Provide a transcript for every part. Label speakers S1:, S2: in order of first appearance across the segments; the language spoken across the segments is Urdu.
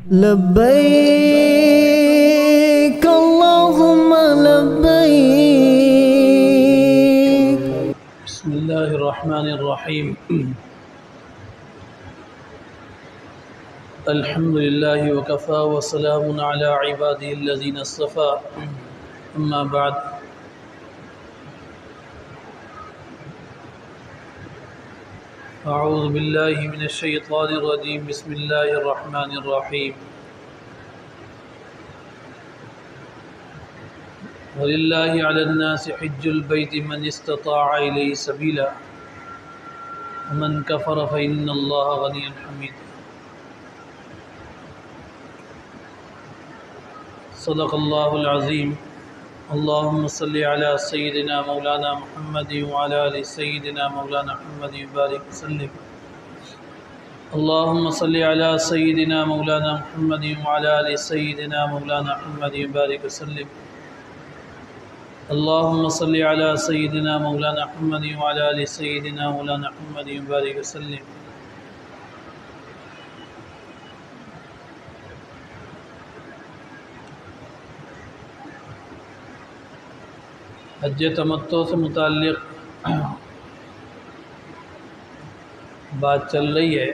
S1: لبيك اللهم لبيك.
S2: بسم الله الرحمن الرحيم. الحمد لله وكفى وسلام على عباده الذين اصطفى. أما بعد، أعوذ بالله من الشيطان الرجيم. بسم الله الرحمن الرحيم. ولله على الناس حج البيت من استطاع إليه سبيلا ومن كفر فإن الله غني حميد. صدق الله العظيم. اللهم صل على سيدنا مولانا محمد وعلى آل سيدنا مولانا محمد وبارك وسلم. اللهم صل على سيدنا مولانا محمد وعلى آل سيدنا مولانا محمد وبارك وسلم. اللهم صل على سيدنا مولانا محمد وعلى آل سيدنا مولانا محمد وبارك وسلم. حج تمتع سے متعلق بات چل رہی ہے،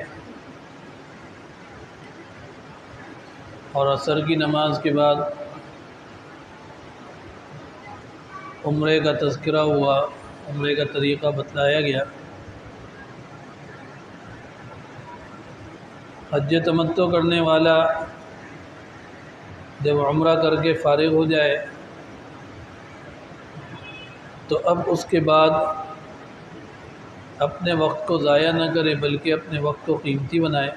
S2: اور عصر کی نماز کے بعد عمرے کا تذکرہ ہوا، عمرے کا طریقہ بتلایا گیا۔ حج تمتع کرنے والا جب عمرہ کر کے فارغ ہو جائے تو اب اس کے بعد اپنے وقت کو ضائع نہ کرے، بلکہ اپنے وقت کو قیمتی بنائے،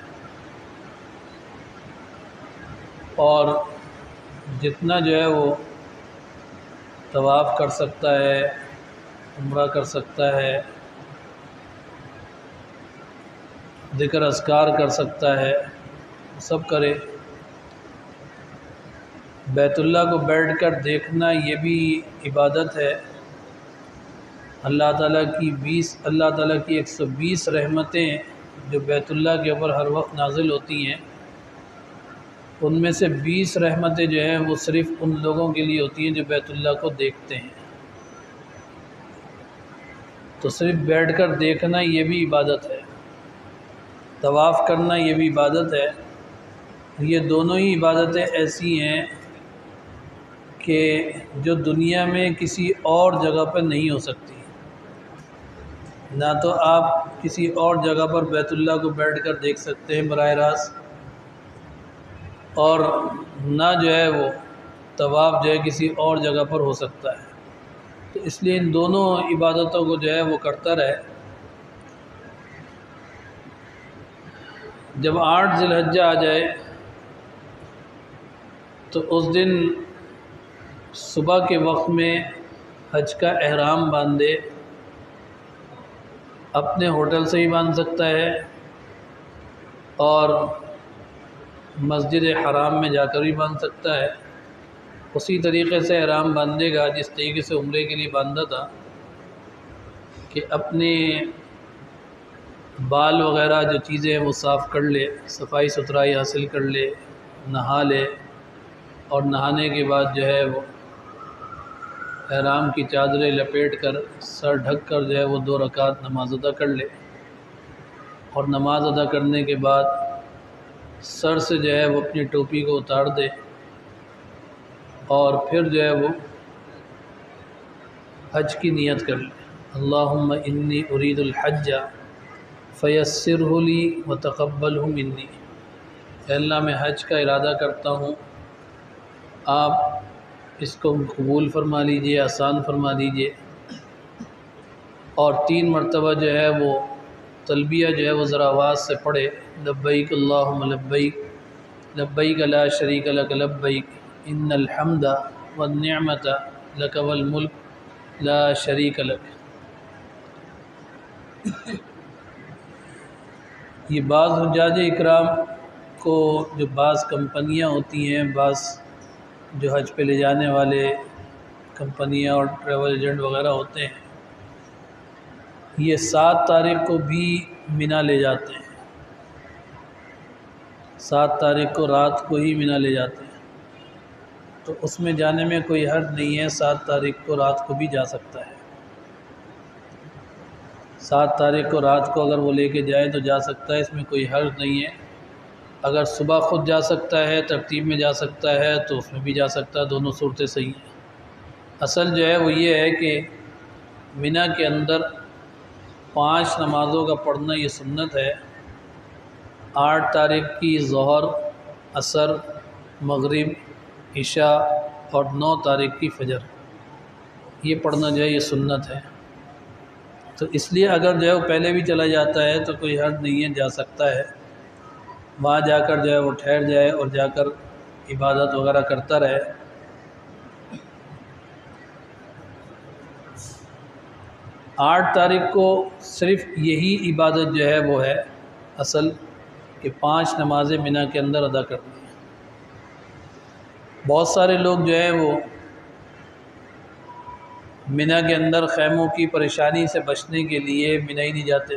S2: اور جتنا جو ہے وہ طواف کر سکتا ہے، عمرہ کر سکتا ہے، ذکر اذکار کر سکتا ہے، سب کرے۔ بیت اللہ کو بیٹھ کر دیکھنا یہ بھی عبادت ہے۔ اللہ تعالیٰ کی 120 رحمتیں جو بیت اللہ کے اوپر ہر وقت نازل ہوتی ہیں، ان میں سے 20 رحمتیں جو ہیں وہ صرف ان لوگوں کے لیے ہوتی ہیں جو بیت اللہ کو دیکھتے ہیں۔ تو صرف بیٹھ کر دیکھنا یہ بھی عبادت ہے، طواف کرنا یہ بھی عبادت ہے۔ یہ دونوں ہی عبادتیں ایسی ہیں کہ جو دنیا میں کسی اور جگہ پر نہیں ہو سکتی۔ نہ تو آپ کسی اور جگہ پر بیت اللہ کو بیٹھ کر دیکھ سکتے ہیں براہ راست، اور نہ جو ہے وہ طواف جو ہے کسی اور جگہ پر ہو سکتا ہے۔ تو اس لیے ان دونوں عبادتوں کو جو ہے وہ کرتا رہے۔ جب 8 ذی الحجہ آ جائے تو اس دن صبح کے وقت میں حج کا احرام باندھے، اپنے ہوٹل سے ہی باندھ سکتا ہے اور مسجد حرام میں جا کر بھی باندھ سکتا ہے۔ اسی طریقے سے احرام باندھے گا جس طریقے سے عمرے کے لیے باندھا تھا، کہ اپنے بال وغیرہ جو چیزیں ہیں وہ صاف کر لے، صفائی ستھرائی حاصل کر لے، نہا لے، اور نہانے کے بعد جو ہے وہ احرام کی چادریں لپیٹ کر سر ڈھک کر جو ہے وہ 2 رکعت نماز ادا کر لے، اور نماز ادا کرنے کے بعد سر سے جو ہے وہ اپنی ٹوپی کو اتار دے، اور پھر جو ہے وہ حج کی نیت کر لے۔ اللہم انی ارید الحج فیسرہ لی وتقبلہ منی۔ اے اللہ میں حج کا ارادہ کرتا ہوں، آپ اس کو قبول فرما لیجئے، آسان فرما دیجئے۔ اور 3 مرتبہ جو ہے وہ تلبیہ جو ہے وہ ذرا آواز سے پڑھے، لبیک اللہم لبیک، لبیک لا شریک لک لبیک، ان الحمد والنعمت لک والملک لا شریک لک۔ یہ بعض حجاج اکرام کو جو بعض کمپنیاں ہوتی ہیں، بعض جو حج پہ لے جانے والے کمپنیاں اور ٹریول ایجنٹ وغیرہ ہوتے ہیں، یہ 7 تاریخ کو بھی منی لے جاتے ہیں۔ 7 تاریخ کو رات کو ہی مینا لے جاتے ہیں، تو اس میں جانے میں کوئی حرج نہیں ہے، 7 تاریخ کو رات کو بھی جا سکتا ہے۔ 7 تاریخ کو رات کو اگر وہ لے کے جائے تو جا سکتا ہے، اس میں کوئی حرج نہیں ہے۔ اگر صبح خود جا سکتا ہے، ترتیب میں جا سکتا ہے، تو اس میں بھی جا سکتا ہے، دونوں صورتیں صحیح ہیں۔ اصل جو ہے وہ یہ ہے کہ مینا کے اندر 5 نمازوں کا پڑھنا یہ سنت ہے۔ 8 تاریخ کی ظہر، عصر، مغرب، عشاء اور 9 تاریخ کی فجر، یہ پڑھنا جو ہے یہ سنت ہے۔ تو اس لیے اگر جو ہے وہ پہلے بھی چلا جاتا ہے تو کوئی حرج نہیں ہے، جا سکتا ہے، وہاں جا کر جو ہے وہ ٹھہر جائے اور جا کر عبادت وغیرہ کرتا رہے۔ 8 تاریخ کو صرف یہی عبادت جو ہے وہ ہے اصل کہ 5 نمازیں مینا کے اندر ادا کرنی ہیں۔ بہت سارے لوگ جو ہے وہ مینا کے اندر خیموں کی پریشانی سے بچنے کے لیے مینا ہی نہیں جاتے،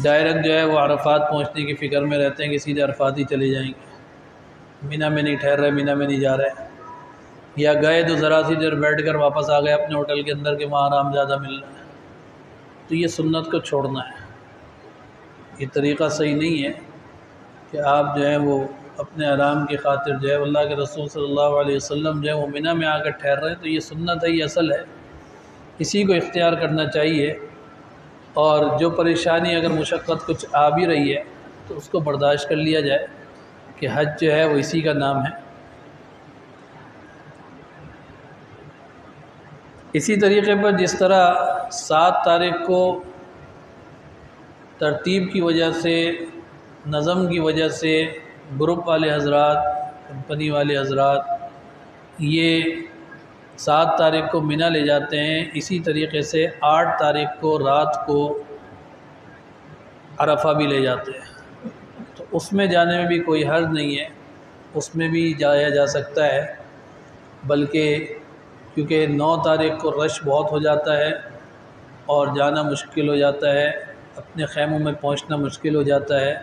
S2: ڈائریکٹ جو ہے وہ عرفات پہنچنے کی فکر میں رہتے ہیں کہ سیدھے عرفات ہی چلے جائیں گے، مینا میں نہیں ٹھہر رہے، مینا میں نہیں جا رہے، یا گئے تو ذرا سی دیر بیٹھ کر واپس آ گئے اپنے ہوٹل کے اندر کہ وہاں آرام زیادہ مل رہا ہے۔ تو یہ سنت کو چھوڑنا ہے، یہ طریقہ صحیح نہیں ہے کہ آپ جو ہے وہ اپنے آرام کی خاطر جو ہے اللہ کے رسول صلی اللہ علیہ وسلم جو ہے وہ مینا میں آ کر ٹھہر رہے ہیں۔ تو یہ سنت ہے، یہ اصل ہے، اسی کو اختیار کرنا چاہیے، اور جو پریشانی اگر مشقت کچھ آ بھی رہی ہے تو اس کو برداشت کر لیا جائے کہ حج جو ہے وہ اسی کا نام ہے۔ اسی طریقے پر جس طرح 7 تاریخ کو ترتیب کی وجہ سے، نظم کی وجہ سے گروپ والے حضرات، کمپنی والے حضرات یہ 7 تاریخ کو مینا لے جاتے ہیں، اسی طریقے سے 8 تاریخ کو رات کو عرفہ بھی لے جاتے ہیں، تو اس میں جانے میں بھی کوئی حرج نہیں ہے، اس میں بھی جایا جا سکتا ہے، بلکہ کیونکہ 9 تاریخ کو رش بہت ہو جاتا ہے اور جانا مشکل ہو جاتا ہے، اپنے خیموں میں پہنچنا مشکل ہو جاتا ہے،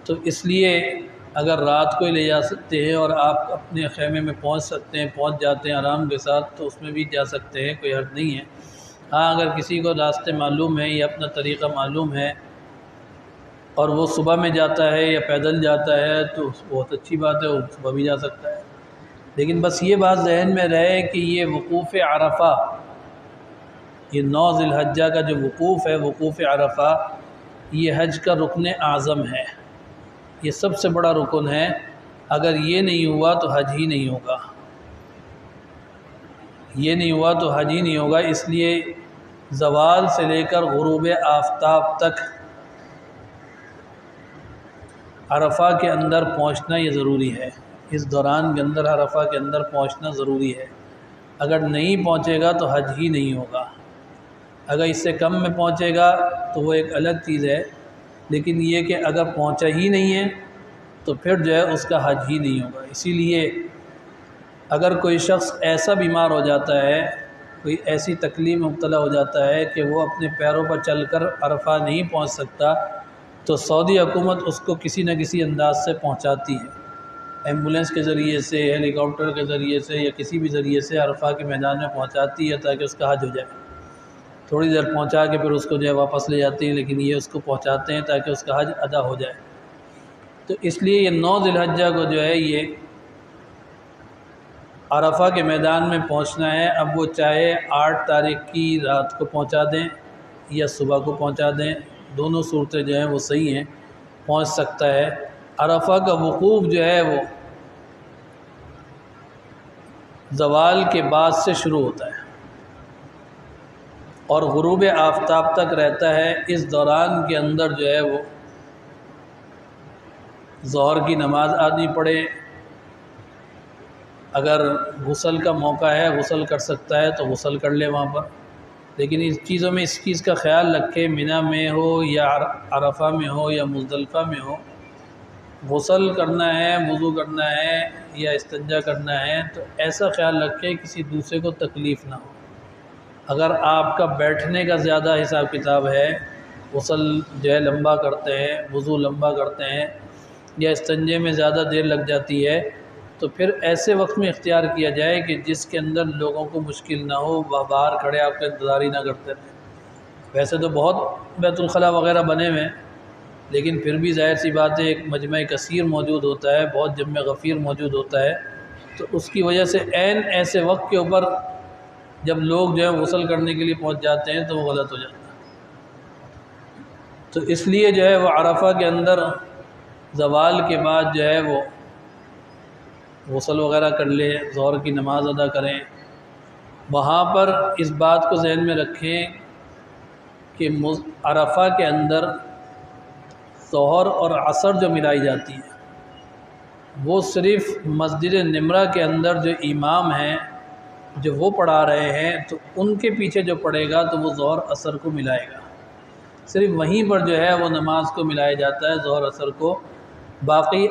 S2: تو اس لیے اگر رات کو ہی لے جا سکتے ہیں اور آپ اپنے خیمے میں پہنچ سکتے ہیں، پہنچ جاتے ہیں آرام کے ساتھ، تو اس میں بھی جا سکتے ہیں، کوئی حرج نہیں ہے۔ ہاں اگر کسی کو راستے معلوم ہے یا اپنا طریقہ معلوم ہے اور وہ صبح میں جاتا ہے یا پیدل جاتا ہے تو بہت اچھی بات ہے، وہ صبح بھی جا سکتا ہے، لیکن بس یہ بات ذہن میں رہے کہ یہ وقوف عرفہ، یہ 9 ذی الحجہ کا جو وقوف ہے، وقوف عرفہ، یہ حج کا رکن اعظم ہے، یہ سب سے بڑا رکن ہے، اگر یہ نہیں ہوا تو حج ہی نہیں ہوگا، یہ نہیں ہوا تو حج ہی نہیں ہوگا۔ اس لیے زوال سے لے کر غروب آفتاب تک عرفہ کے اندر پہنچنا یہ ضروری ہے، اس دوران کے اندر عرفہ کے اندر پہنچنا ضروری ہے، اگر نہیں پہنچے گا تو حج ہی نہیں ہوگا۔ اگر اس سے کم میں پہنچے گا تو وہ ایک الگ چیز ہے، لیکن یہ کہ اگر پہنچا ہی نہیں ہے تو پھر جو ہے اس کا حج ہی نہیں ہوگا۔ اسی لیے اگر کوئی شخص ایسا بیمار ہو جاتا ہے، کوئی ایسی تکلیف میں مبتلا ہو جاتا ہے کہ وہ اپنے پیروں پر چل کر عرفہ نہیں پہنچ سکتا، تو سعودی حکومت اس کو کسی نہ کسی انداز سے پہنچاتی ہے، ایمبولینس کے ذریعے سے، ہیلی کاپٹر کے ذریعے سے، یا کسی بھی ذریعے سے عرفہ کے میدان میں پہنچاتی ہے تاکہ اس کا حج ہو جائے۔ تھوڑی دیر پہنچا کے پھر اس کو جو ہے واپس لے جاتے ہیں، لیکن یہ اس کو پہنچاتے ہیں تاکہ اس کا حج ادا ہو جائے۔ تو اس لیے یہ 9 ذی الحجہ کو جو ہے یہ عرفہ کے میدان میں پہنچنا ہے، اب وہ چاہے 8 تاریخ کی رات کو پہنچا دیں یا صبح کو پہنچا دیں، دونوں صورتیں جو ہیں وہ صحیح ہیں، پہنچ سکتا ہے۔ عرفہ کا وقوف جو ہے وہ زوال کے بعد سے شروع ہوتا ہے اور غروب آفتاب تک رہتا ہے۔ اس دوران کے اندر جو ہے وہ ظہر کی نماز آدمی پڑھے، اگر غسل کا موقع ہے غسل کر سکتا ہے تو غسل کر لے وہاں پر، لیکن اس چیزوں میں اس چیز کا خیال رکھے، مینا میں ہو یا عرفہ میں ہو یا مزدلفہ میں ہو، غسل کرنا ہے، وضو کرنا ہے یا استنجا کرنا ہے تو ایسا خیال رکھے کسی دوسرے کو تکلیف نہ ہو۔ اگر آپ کا بیٹھنے کا زیادہ حساب کتاب ہے، غسل جو ہے لمبا کرتے ہیں، وضو لمبا کرتے ہیں، یا استنجے میں زیادہ دیر لگ جاتی ہے، تو پھر ایسے وقت میں اختیار کیا جائے کہ جس کے اندر لوگوں کو مشکل نہ ہو، باہر کھڑے آپ کا انتظار ہی نہ کرتے رہیں۔ ویسے تو بہت بیت الخلاء وغیرہ بنے ہوئے ہیں، لیکن پھر بھی ظاہر سی بات ہے ایک مجمع کثیر موجود ہوتا ہے، بہت جمع غفیر موجود ہوتا ہے، تو اس کی وجہ سے عین ایسے وقت کے اوپر جب لوگ جو ہے غسل کرنے کے لیے پہنچ جاتے ہیں تو وہ غلط ہو جاتا ہے۔ تو اس لیے جو ہے وہ عرفہ کے اندر زوال کے بعد جو ہے وہ غسل وغیرہ کر لیں، ظہر کی نماز ادا کریں۔ وہاں پر اس بات کو ذہن میں رکھیں کہ عرفہ کے اندر ظہر اور عصر جو ملائی جاتی ہے وہ صرف مسجد نمرہ کے اندر جو امام ہیں جو وہ پڑھا رہے ہیں تو ان کے پیچھے جو پڑھے گا تو وہ ظہر عصر کو ملائے گا، صرف وہیں پر جو ہے وہ نماز کو ملایا جاتا ہے ظہر عصر کو۔ باقی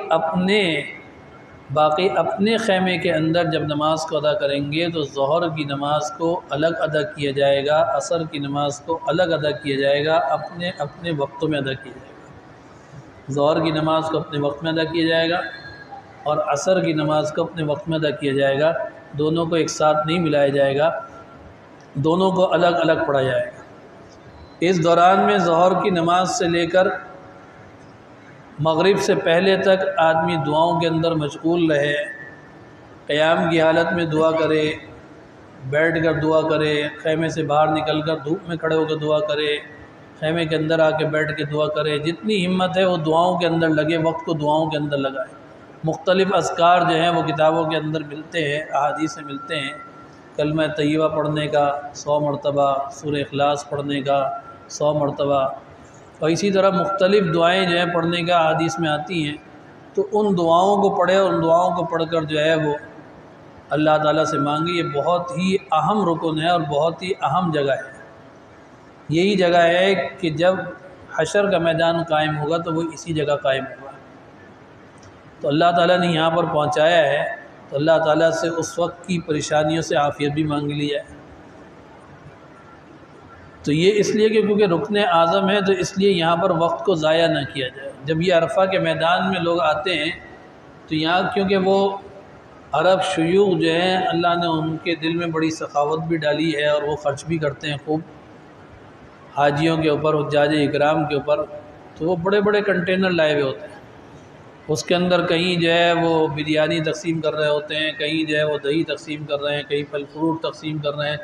S2: اپنے خیمے کے اندر جب نماز کو ادا کریں گے تو ظہر کی نماز کو الگ ادا کیا جائے گا، عصر کی نماز کو الگ ادا کیا جائے گا، اپنے اپنے وقتوں میں ادا کیا جائے گا۔ ظہر کی نماز کو اپنے وقت میں ادا کیا جائے گا اور عصر کی نماز کو اپنے وقت میں ادا کیا جائے گا، دونوں کو ایک ساتھ نہیں ملایا جائے گا، دونوں کو الگ الگ پڑھا جائے گا۔ اس دوران میں ظہر کی نماز سے لے کر مغرب سے پہلے تک آدمی دعاؤں کے اندر مشغول رہے، قیام کی حالت میں دعا کرے، بیٹھ کر دعا کرے، خیمے سے باہر نکل کر دھوپ میں کھڑے ہو کے دعا کرے، خیمے کے اندر آ کے بیٹھ کے دعا کرے، جتنی ہمت ہے وہ دعاؤں کے اندر لگے، وقت کو دعاؤں کے اندر لگائے۔ مختلف اذکار جو ہیں وہ کتابوں کے اندر ملتے ہیں، احادیث میں ملتے ہیں، کلمہ طیبہ پڑھنے کا 100 مرتبہ، سورہ اخلاص پڑھنے کا 100 مرتبہ، اور اسی طرح مختلف دعائیں جو ہیں پڑھنے کا احادیث میں آتی ہیں۔ تو ان دعاؤں کو پڑھے اور ان دعاؤں کو پڑھ کر جو ہے وہ اللہ تعالیٰ سے مانگے۔ یہ بہت ہی اہم رکن ہے اور بہت ہی اہم جگہ ہے۔ یہی جگہ ہے کہ جب حشر کا میدان قائم ہوگا تو وہ اسی جگہ قائم ہوگا۔ تو اللہ تعالیٰ نے یہاں پر پہنچایا ہے تو اللہ تعالیٰ سے اس وقت کی پریشانیوں سے عافیت بھی مانگ لی ہے۔ تو یہ اس لیے کہ کیونکہ رکن اعظم ہے تو اس لیے یہاں پر وقت کو ضائع نہ کیا جائے۔ جب یہ عرفہ کے میدان میں لوگ آتے ہیں تو یہاں کیونکہ وہ عرب شیوخ جو ہیں اللہ نے ان کے دل میں بڑی سخاوت بھی ڈالی ہے اور وہ خرچ بھی کرتے ہیں خوب حاجیوں کے اوپر، حجاج اکرام کے اوپر، تو وہ بڑے بڑے کنٹینر لائے ہوئے ہوتے ہیں۔ اس کے اندر کہیں جو ہے وہ بریانی تقسیم کر رہے ہوتے ہیں، کہیں جو ہے وہ دہی تقسیم کر رہے ہیں، کہیں پھل فروٹ تقسیم کر رہے ہیں،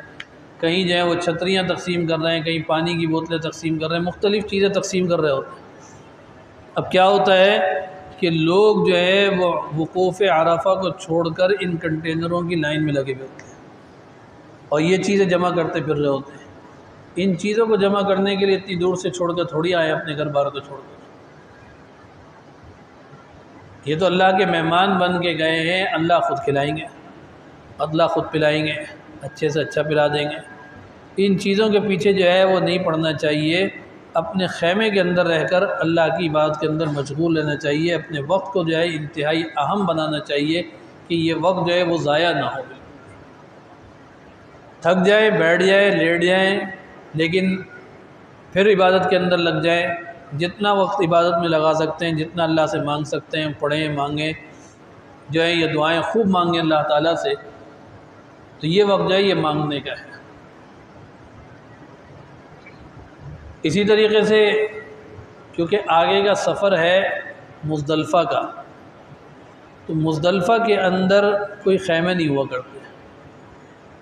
S2: کہیں جو ہے وہ چھتریاں تقسیم کر رہے ہیں، کہیں پانی کی بوتلیں تقسیم کر رہے ہیں، مختلف چیزیں تقسیم کر رہے ہوتے ہیں۔ اب کیا ہوتا ہے کہ لوگ جو ہے وہ وقوف عرفہ کو چھوڑ کر ان کنٹینروں کی لائن میں لگے ہوئے ہوتے ہیں اور یہ چیزیں جمع کرتے پھر رہے ہوتے ہیں۔ ان چیزوں کو جمع کرنے کے لیے اتنی دور سے چھوڑ کر تھوڑی آئے اپنے گھر بار کو چھوڑ کر۔ یہ تو اللہ کے مہمان بن کے گئے ہیں، اللہ خود کھلائیں گے، اللہ خود پلائیں گے، اچھے سے اچھا پلا دیں گے۔ ان چیزوں کے پیچھے جو ہے وہ نہیں پڑنا چاہیے، اپنے خیمے کے اندر رہ کر اللہ کی بات کے اندر مشغول رہنا چاہیے، اپنے وقت کو جو ہے انتہائی اہم بنانا چاہیے کہ یہ وقت جو ہے وہ ضائع نہ ہو۔ تھک جائیں، بیٹھ جائیں، لیٹ جائیں، لیکن پھر عبادت کے اندر لگ جائیں، جتنا وقت عبادت میں لگا سکتے ہیں، جتنا اللہ سے مانگ سکتے ہیں پڑھیں، مانگیں، جو ہے یہ دعائیں خوب مانگیں اللہ تعالیٰ سے۔ تو یہ وقت جو ہے یہ مانگنے کا ہے۔ اسی طریقے سے کیونکہ آگے کا سفر ہے مزدلفہ کا، تو مزدلفہ کے اندر کوئی خیمے نہیں ہوا کرتے۔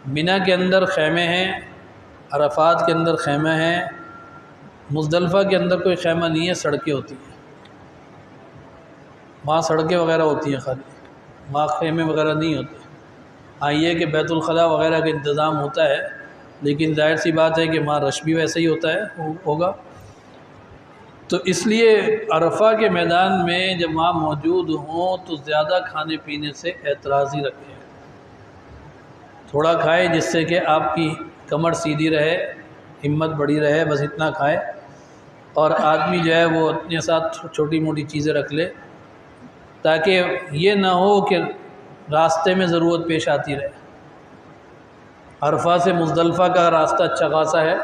S2: منی کے اندر خیمے ہیں، عرفات کے اندر خیمے ہیں، مزدلفہ کے اندر کوئی خیمہ نہیں ہے، سڑکیں ہوتی ہیں، وہاں سڑکیں وغیرہ ہوتی ہیں خالی، وہاں خیمے وغیرہ نہیں ہوتے۔ ہاں یہ کہ بیت الخلاء وغیرہ کا انتظام ہوتا ہے، لیکن ظاہر سی بات ہے کہ وہاں رش بھی ویسے ہی ہوتا ہے ہوگا۔ تو اس لیے عرفہ کے میدان میں جب وہاں موجود ہوں تو زیادہ کھانے پینے سے اعتراض ہی رکھیں، تھوڑا کھائے جس سے کہ آپ کی کمر سیدھی رہے، ہمت بڑی رہے، بس اتنا کھائے، اور آدمی جو ہے وہ اپنے ساتھ چھوٹی موٹی چیزیں رکھ لے تاکہ یہ نہ ہو کہ راستے میں ضرورت پیش آتی رہے۔ عرفہ سے مزدلفہ کا راستہ اچھا خاصا ہے،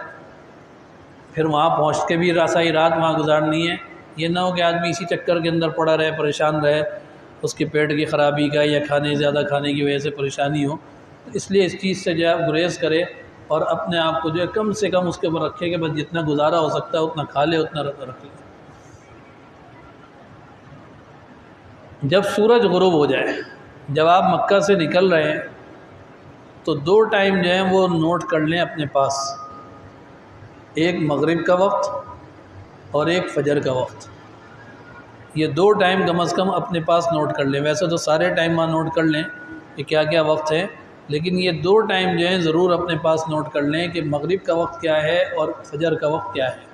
S2: پھر وہاں پہنچ کے بھی راسائی رات وہاں گزارنی ہے، یہ نہ ہو کہ آدمی اسی چکر کے اندر پڑا رہے، پریشان رہے، اس کے پیٹ کی خرابی کا یا زیادہ کھانے کی وجہ سے پریشانی ہو۔ اس لیے اس چیز سے جو ہے آپ گریز کرے اور اپنے آپ کو جو ہے کم سے کم اس کے اوپر رکھے کہ بس جتنا گزارا ہو سکتا ہے اتنا کھا لے، اتنا رکھ لے۔ جب سورج غروب ہو جائے، جب آپ مکہ سے نکل رہے ہیں تو 2 ٹائم جو ہیں وہ نوٹ کر لیں اپنے پاس، ایک مغرب کا وقت اور ایک فجر کا وقت۔ یہ 2 ٹائم کم از کم اپنے پاس نوٹ کر لیں۔ ویسے تو سارے ٹائم وہاں نوٹ کر لیں کہ کیا کیا وقت ہے، لیکن یہ 2 ٹائم جو ہیں ضرور اپنے پاس نوٹ کر لیں کہ مغرب کا وقت کیا ہے اور فجر کا وقت کیا ہے۔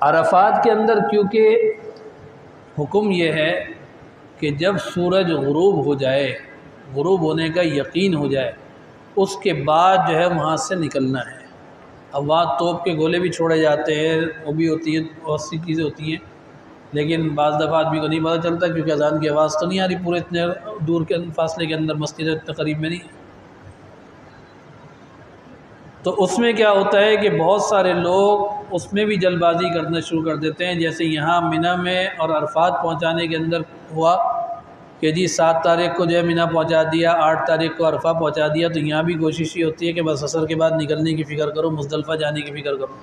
S2: عرفات کے اندر کیونکہ حکم یہ ہے کہ جب سورج غروب ہو جائے، غروب ہونے کا یقین ہو جائے، اس کے بعد جو ہے وہاں سے نکلنا ہے۔ اب وہاں توپ کے گولے بھی چھوڑے جاتے ہیں، وہ بھی ہوتی ہیں، بہت سی چیزیں ہوتی ہیں، لیکن بعض دفعہ آدمی کو نہیں پتہ چلتا کیونکہ اذان کی آواز تو نہیں آ رہی پورے اتنے دور کے فاصلے کے اندر، مسجد اتنے قریب میں نہیں۔ تو اس میں کیا ہوتا ہے کہ بہت سارے لوگ اس میں بھی جلد بازی کرنا شروع کر دیتے ہیں، جیسے یہاں منی میں اور عرفات پہنچانے کے اندر ہوا کہ جی 7 تاریخ کو جو ہے منی پہنچا دیا، 8 تاریخ کو عرفہ پہنچا دیا، تو یہاں بھی کوشش یہ ہوتی ہے کہ بس عصر کے بعد نکلنے کی فکر کرو، مزدلفہ جانے کی فکر کرو۔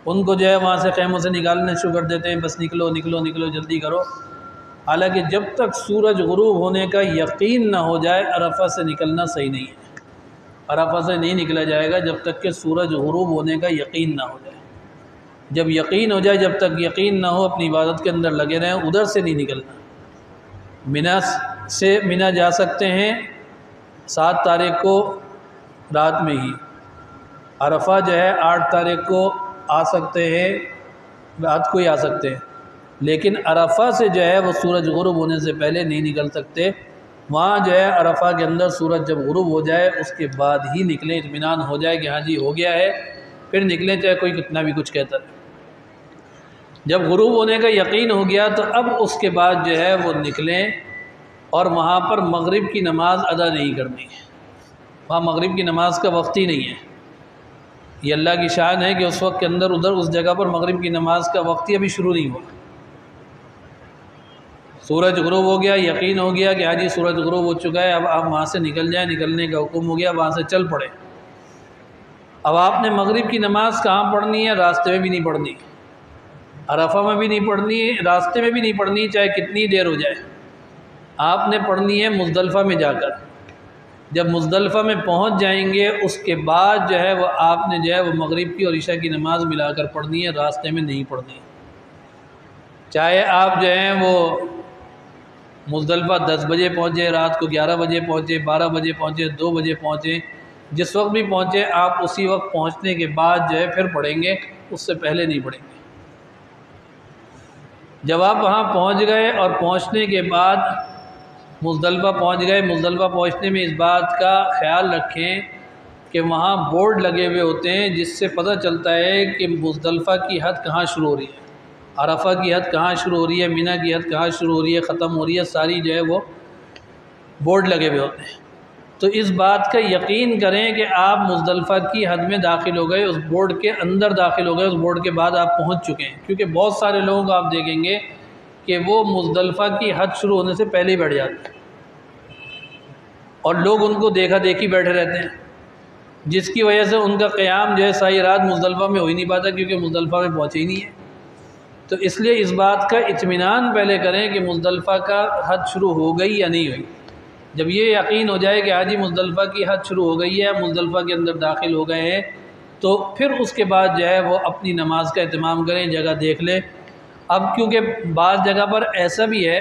S2: ان کو جو ہے وہاں سے خیموں سے نکالنے شروع کر دیتے ہیں، بس نکلو نکلو نکلو جلدی کرو۔ حالانکہ جب تک سورج غروب ہونے کا یقین نہ ہو جائے عرفہ سے نکلنا صحیح نہیں ہے۔ عرفہ سے نہیں نکلا جائے گا جب تک کہ سورج غروب ہونے کا یقین نہ ہو جائے۔ جب یقین ہو جائے، جب تک یقین نہ ہو اپنی عبادت کے اندر لگے رہیں، ادھر سے نہیں نکلنا۔ منی سے منی جا سکتے ہیں 7 تاریخ کو رات میں ہی، عرفہ جو ہے 8 تاریخ کو آ سکتے ہیں، رات کو ہی آ سکتے ہیں، لیکن عرفہ سے جو ہے وہ سورج غروب ہونے سے پہلے نہیں نکل سکتے۔ وہاں جو ہے عرفہ کے اندر سورج جب غروب ہو جائے اس کے بعد ہی نکلیں، اطمینان ہو جائے کہ ہاں جی ہو گیا ہے، پھر نکلیں چاہے کوئی کتنا بھی کچھ کہتا ہے۔ جب غروب ہونے کا یقین ہو گیا تو اب اس کے بعد جو ہے وہ نکلیں، اور وہاں پر مغرب کی نماز ادا نہیں کرنی ہے۔ وہاں مغرب کی نماز کا وقت ہی نہیں ہے۔ یہ اللہ کی شان ہے کہ اس وقت کے اندر ادھر اس جگہ پر مغرب کی نماز کا وقت ہی ابھی شروع نہیں ہوا۔ سورج غروب ہو گیا، یقین ہو گیا کہ ہاں جی سورج غروب ہو چکا ہے، اب آپ وہاں سے نکل جائیں، نکلنے کا حکم ہو گیا، وہاں سے چل پڑے۔ اب آپ نے مغرب کی نماز کہاں پڑھنی ہے؟ راستے میں بھی نہیں پڑھنی، عرفہ میں بھی نہیں پڑھنی، راستے میں بھی نہیں پڑھنی، چاہے کتنی دیر ہو جائے۔ آپ نے پڑھنی ہے مزدلفہ میں جا کر۔ جب مزدلفہ میں پہنچ جائیں گے اس کے بعد جو ہے وہ آپ نے جو ہے وہ مغرب کی اور عشاء کی نماز ملا کر پڑھنی ہے، راستے میں نہیں پڑھنی۔ چاہے آپ جو ہیں وہ مزدلفہ 10 بجے پہنچے، رات کو 11 بجے پہنچے، 12 بجے پہنچے، 2 بجے پہنچے، جس وقت بھی پہنچے آپ اسی وقت پہنچنے کے بعد جو ہے پھر پڑھیں گے، اس سے پہلے نہیں پڑھیں گے۔ جب آپ وہاں پہنچ گئے اور پہنچنے کے بعد مزدلفہ پہنچ گئے، مزدلفہ پہنچنے میں اس بات کا خیال رکھیں کہ وہاں بورڈ لگے ہوئے ہوتے ہیں جس سے پتہ چلتا ہے کہ مزدلفہ کی حد کہاں شروع ہو رہی ہے، عرفہ کی حد کہاں شروع ہو رہی ہے، منی کی حد کہاں شروع ہو رہی ہے، ختم ہو رہی ہے، ساری جو ہے وہ بورڈ لگے ہوئے ہوتے ہیں۔ تو اس بات کا یقین کریں کہ آپ مزدلفہ کی حد میں داخل ہو گئے، اس بورڈ کے اندر داخل ہو گئے، اس بورڈ کے بعد آپ پہنچ چکے ہیں، کیونکہ بہت سارے لوگوں کو آپ دیکھیں گے کہ وہ مزدلفہ کی حد شروع ہونے سے پہلے ہی بیٹھ جاتے ہیں، اور لوگ ان کو دیکھا دیکھی بیٹھے رہتے ہیں، جس کی وجہ سے ان کا قیام جو ہے ساری رات مزدلفہ میں ہو ہی نہیں پاتا، کیونکہ مزدلفہ میں پہنچے ہی نہیں ہے۔ تو اس لیے اس بات کا اطمینان پہلے کریں کہ مزدلفہ کا حد شروع ہو گئی یا نہیں ہوئی۔ جب یہ یقین ہو جائے کہ آج ہی مزدلفہ کی حد شروع ہو گئی ہے، مزدلفہ کے اندر داخل ہو گئے ہیں، تو پھر اس کے بعد جو ہے وہ اپنی نماز کا اہتمام کریں، جگہ دیکھ لیں۔ اب کیونکہ بعض جگہ پر ایسا بھی ہے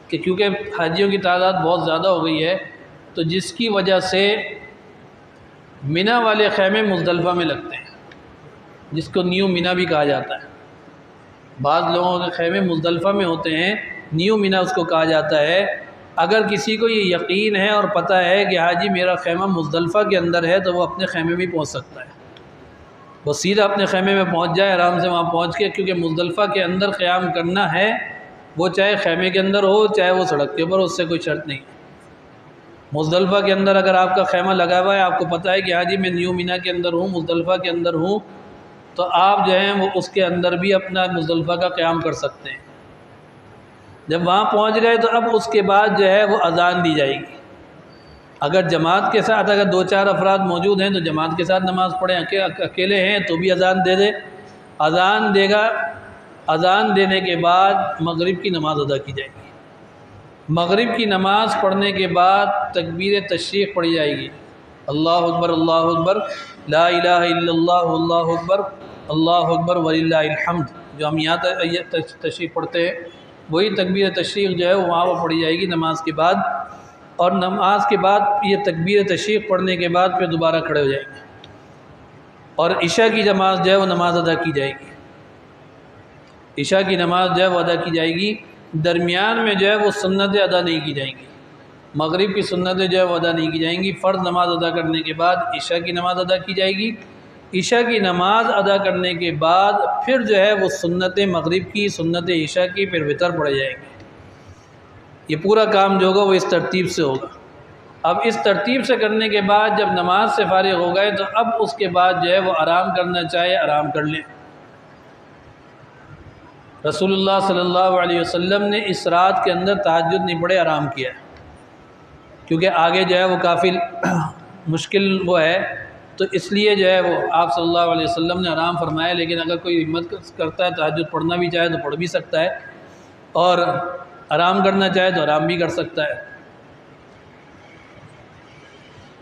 S2: کہ کیونکہ حاجیوں کی تعداد بہت زیادہ ہو گئی ہے، تو جس کی وجہ سے منی والے خیمے مزدلفہ میں لگتے ہیں، جس کو نیو منی بھی کہا جاتا ہے۔ بعض لوگوں کے خیمے مزدلفہ میں ہوتے ہیں، نیو منی اس کو کہا جاتا ہے۔ اگر کسی کو یہ یقین ہے اور پتہ ہے کہ حاجی میرا خیمہ مزدلفہ کے اندر ہے، تو وہ اپنے خیمے بھی پہنچ سکتا ہے، وہ سیدھا اپنے خیمے میں پہنچ جائے آرام سے، وہاں پہنچ کے، کیونکہ مزدلفہ کے اندر قیام کرنا ہے، وہ چاہے خیمے کے اندر ہو چاہے وہ سڑک کے اوپر ہو، اس سے کوئی شرط نہیں۔ مزدلفہ کے اندر اگر آپ کا خیمہ لگا ہوا ہے، آپ کو پتہ ہے کہ حاجی میں نیو منی کے اندر ہوں، مزدلفہ کے اندر ہوں، تو آپ جو ہیں وہ اس کے اندر بھی اپنا مزدلفہ کا قیام کر سکتے ہیں۔ جب وہاں پہنچ گئے تو اب اس کے بعد جو ہے وہ اذان دی جائے گی۔ اگر جماعت کے ساتھ اگر 2-4 افراد موجود ہیں تو جماعت کے ساتھ نماز پڑھیں، اکیلے ہیں تو بھی اذان دے دے۔ اذان دے گا، اذان دینے کے بعد مغرب کی نماز ادا کی جائے گی۔ مغرب کی نماز پڑھنے کے بعد تکبیر تشریق پڑھی جائے گی، اللہ اکبر اللہ اکبر، لا الہ الا اللہ اللہ اکبر وللہ الحمد، جو ہم یہاں تشریق پڑھتے ہیں وہی تکبیر تشریق جو ہے وہاں وہ پڑھی جائے گی نماز کے بعد۔ اور نماز کے بعد یہ تکبیر تشریق پڑھنے کے بعد پھر دوبارہ کھڑے ہو جائیں گے اور عشاء کی نماز جو ہے وہ نماز ادا کی جائے گی۔ عشاء کی نماز جو ہے وہ ادا کی جائے گی۔ درمیان میں جو ہے وہ سنتیں ادا نہیں کی جائیں گی، مغرب کی سنتیں جو ہے وہ ادا نہیں کی جائیں گی۔ فرض نماز ادا کرنے کے بعد عشاء کی نماز ادا کی جائے گی۔ عشاء کی نماز ادا کرنے کے بعد پھر جو ہے وہ سنت مغرب کی، سنت عشاء کی، پھر وتر پڑھے جائیں گے۔ یہ پورا کام جو ہوگا وہ اس ترتیب سے ہوگا۔ اب اس ترتیب سے کرنے کے بعد جب نماز سے فارغ ہو گئے تو اب اس کے بعد جو ہے وہ آرام کرنا چاہے آرام کر لیں۔ رسول اللہ صلی اللہ علیہ وسلم نے اس رات کے اندر تہجد نہیں پڑھے، آرام کیا ہے، کیونکہ آگے جو ہے وہ کافی مشکل وہ ہے، تو اس لیے جو ہے وہ آپ صلی اللہ علیہ وسلم نے آرام فرمایا۔ لیکن اگر کوئی ہمت کرتا ہے تہجد پڑھنا بھی چاہے تو پڑھ بھی سکتا ہے، اور آرام کرنا چاہے تو آرام بھی کر سکتا ہے۔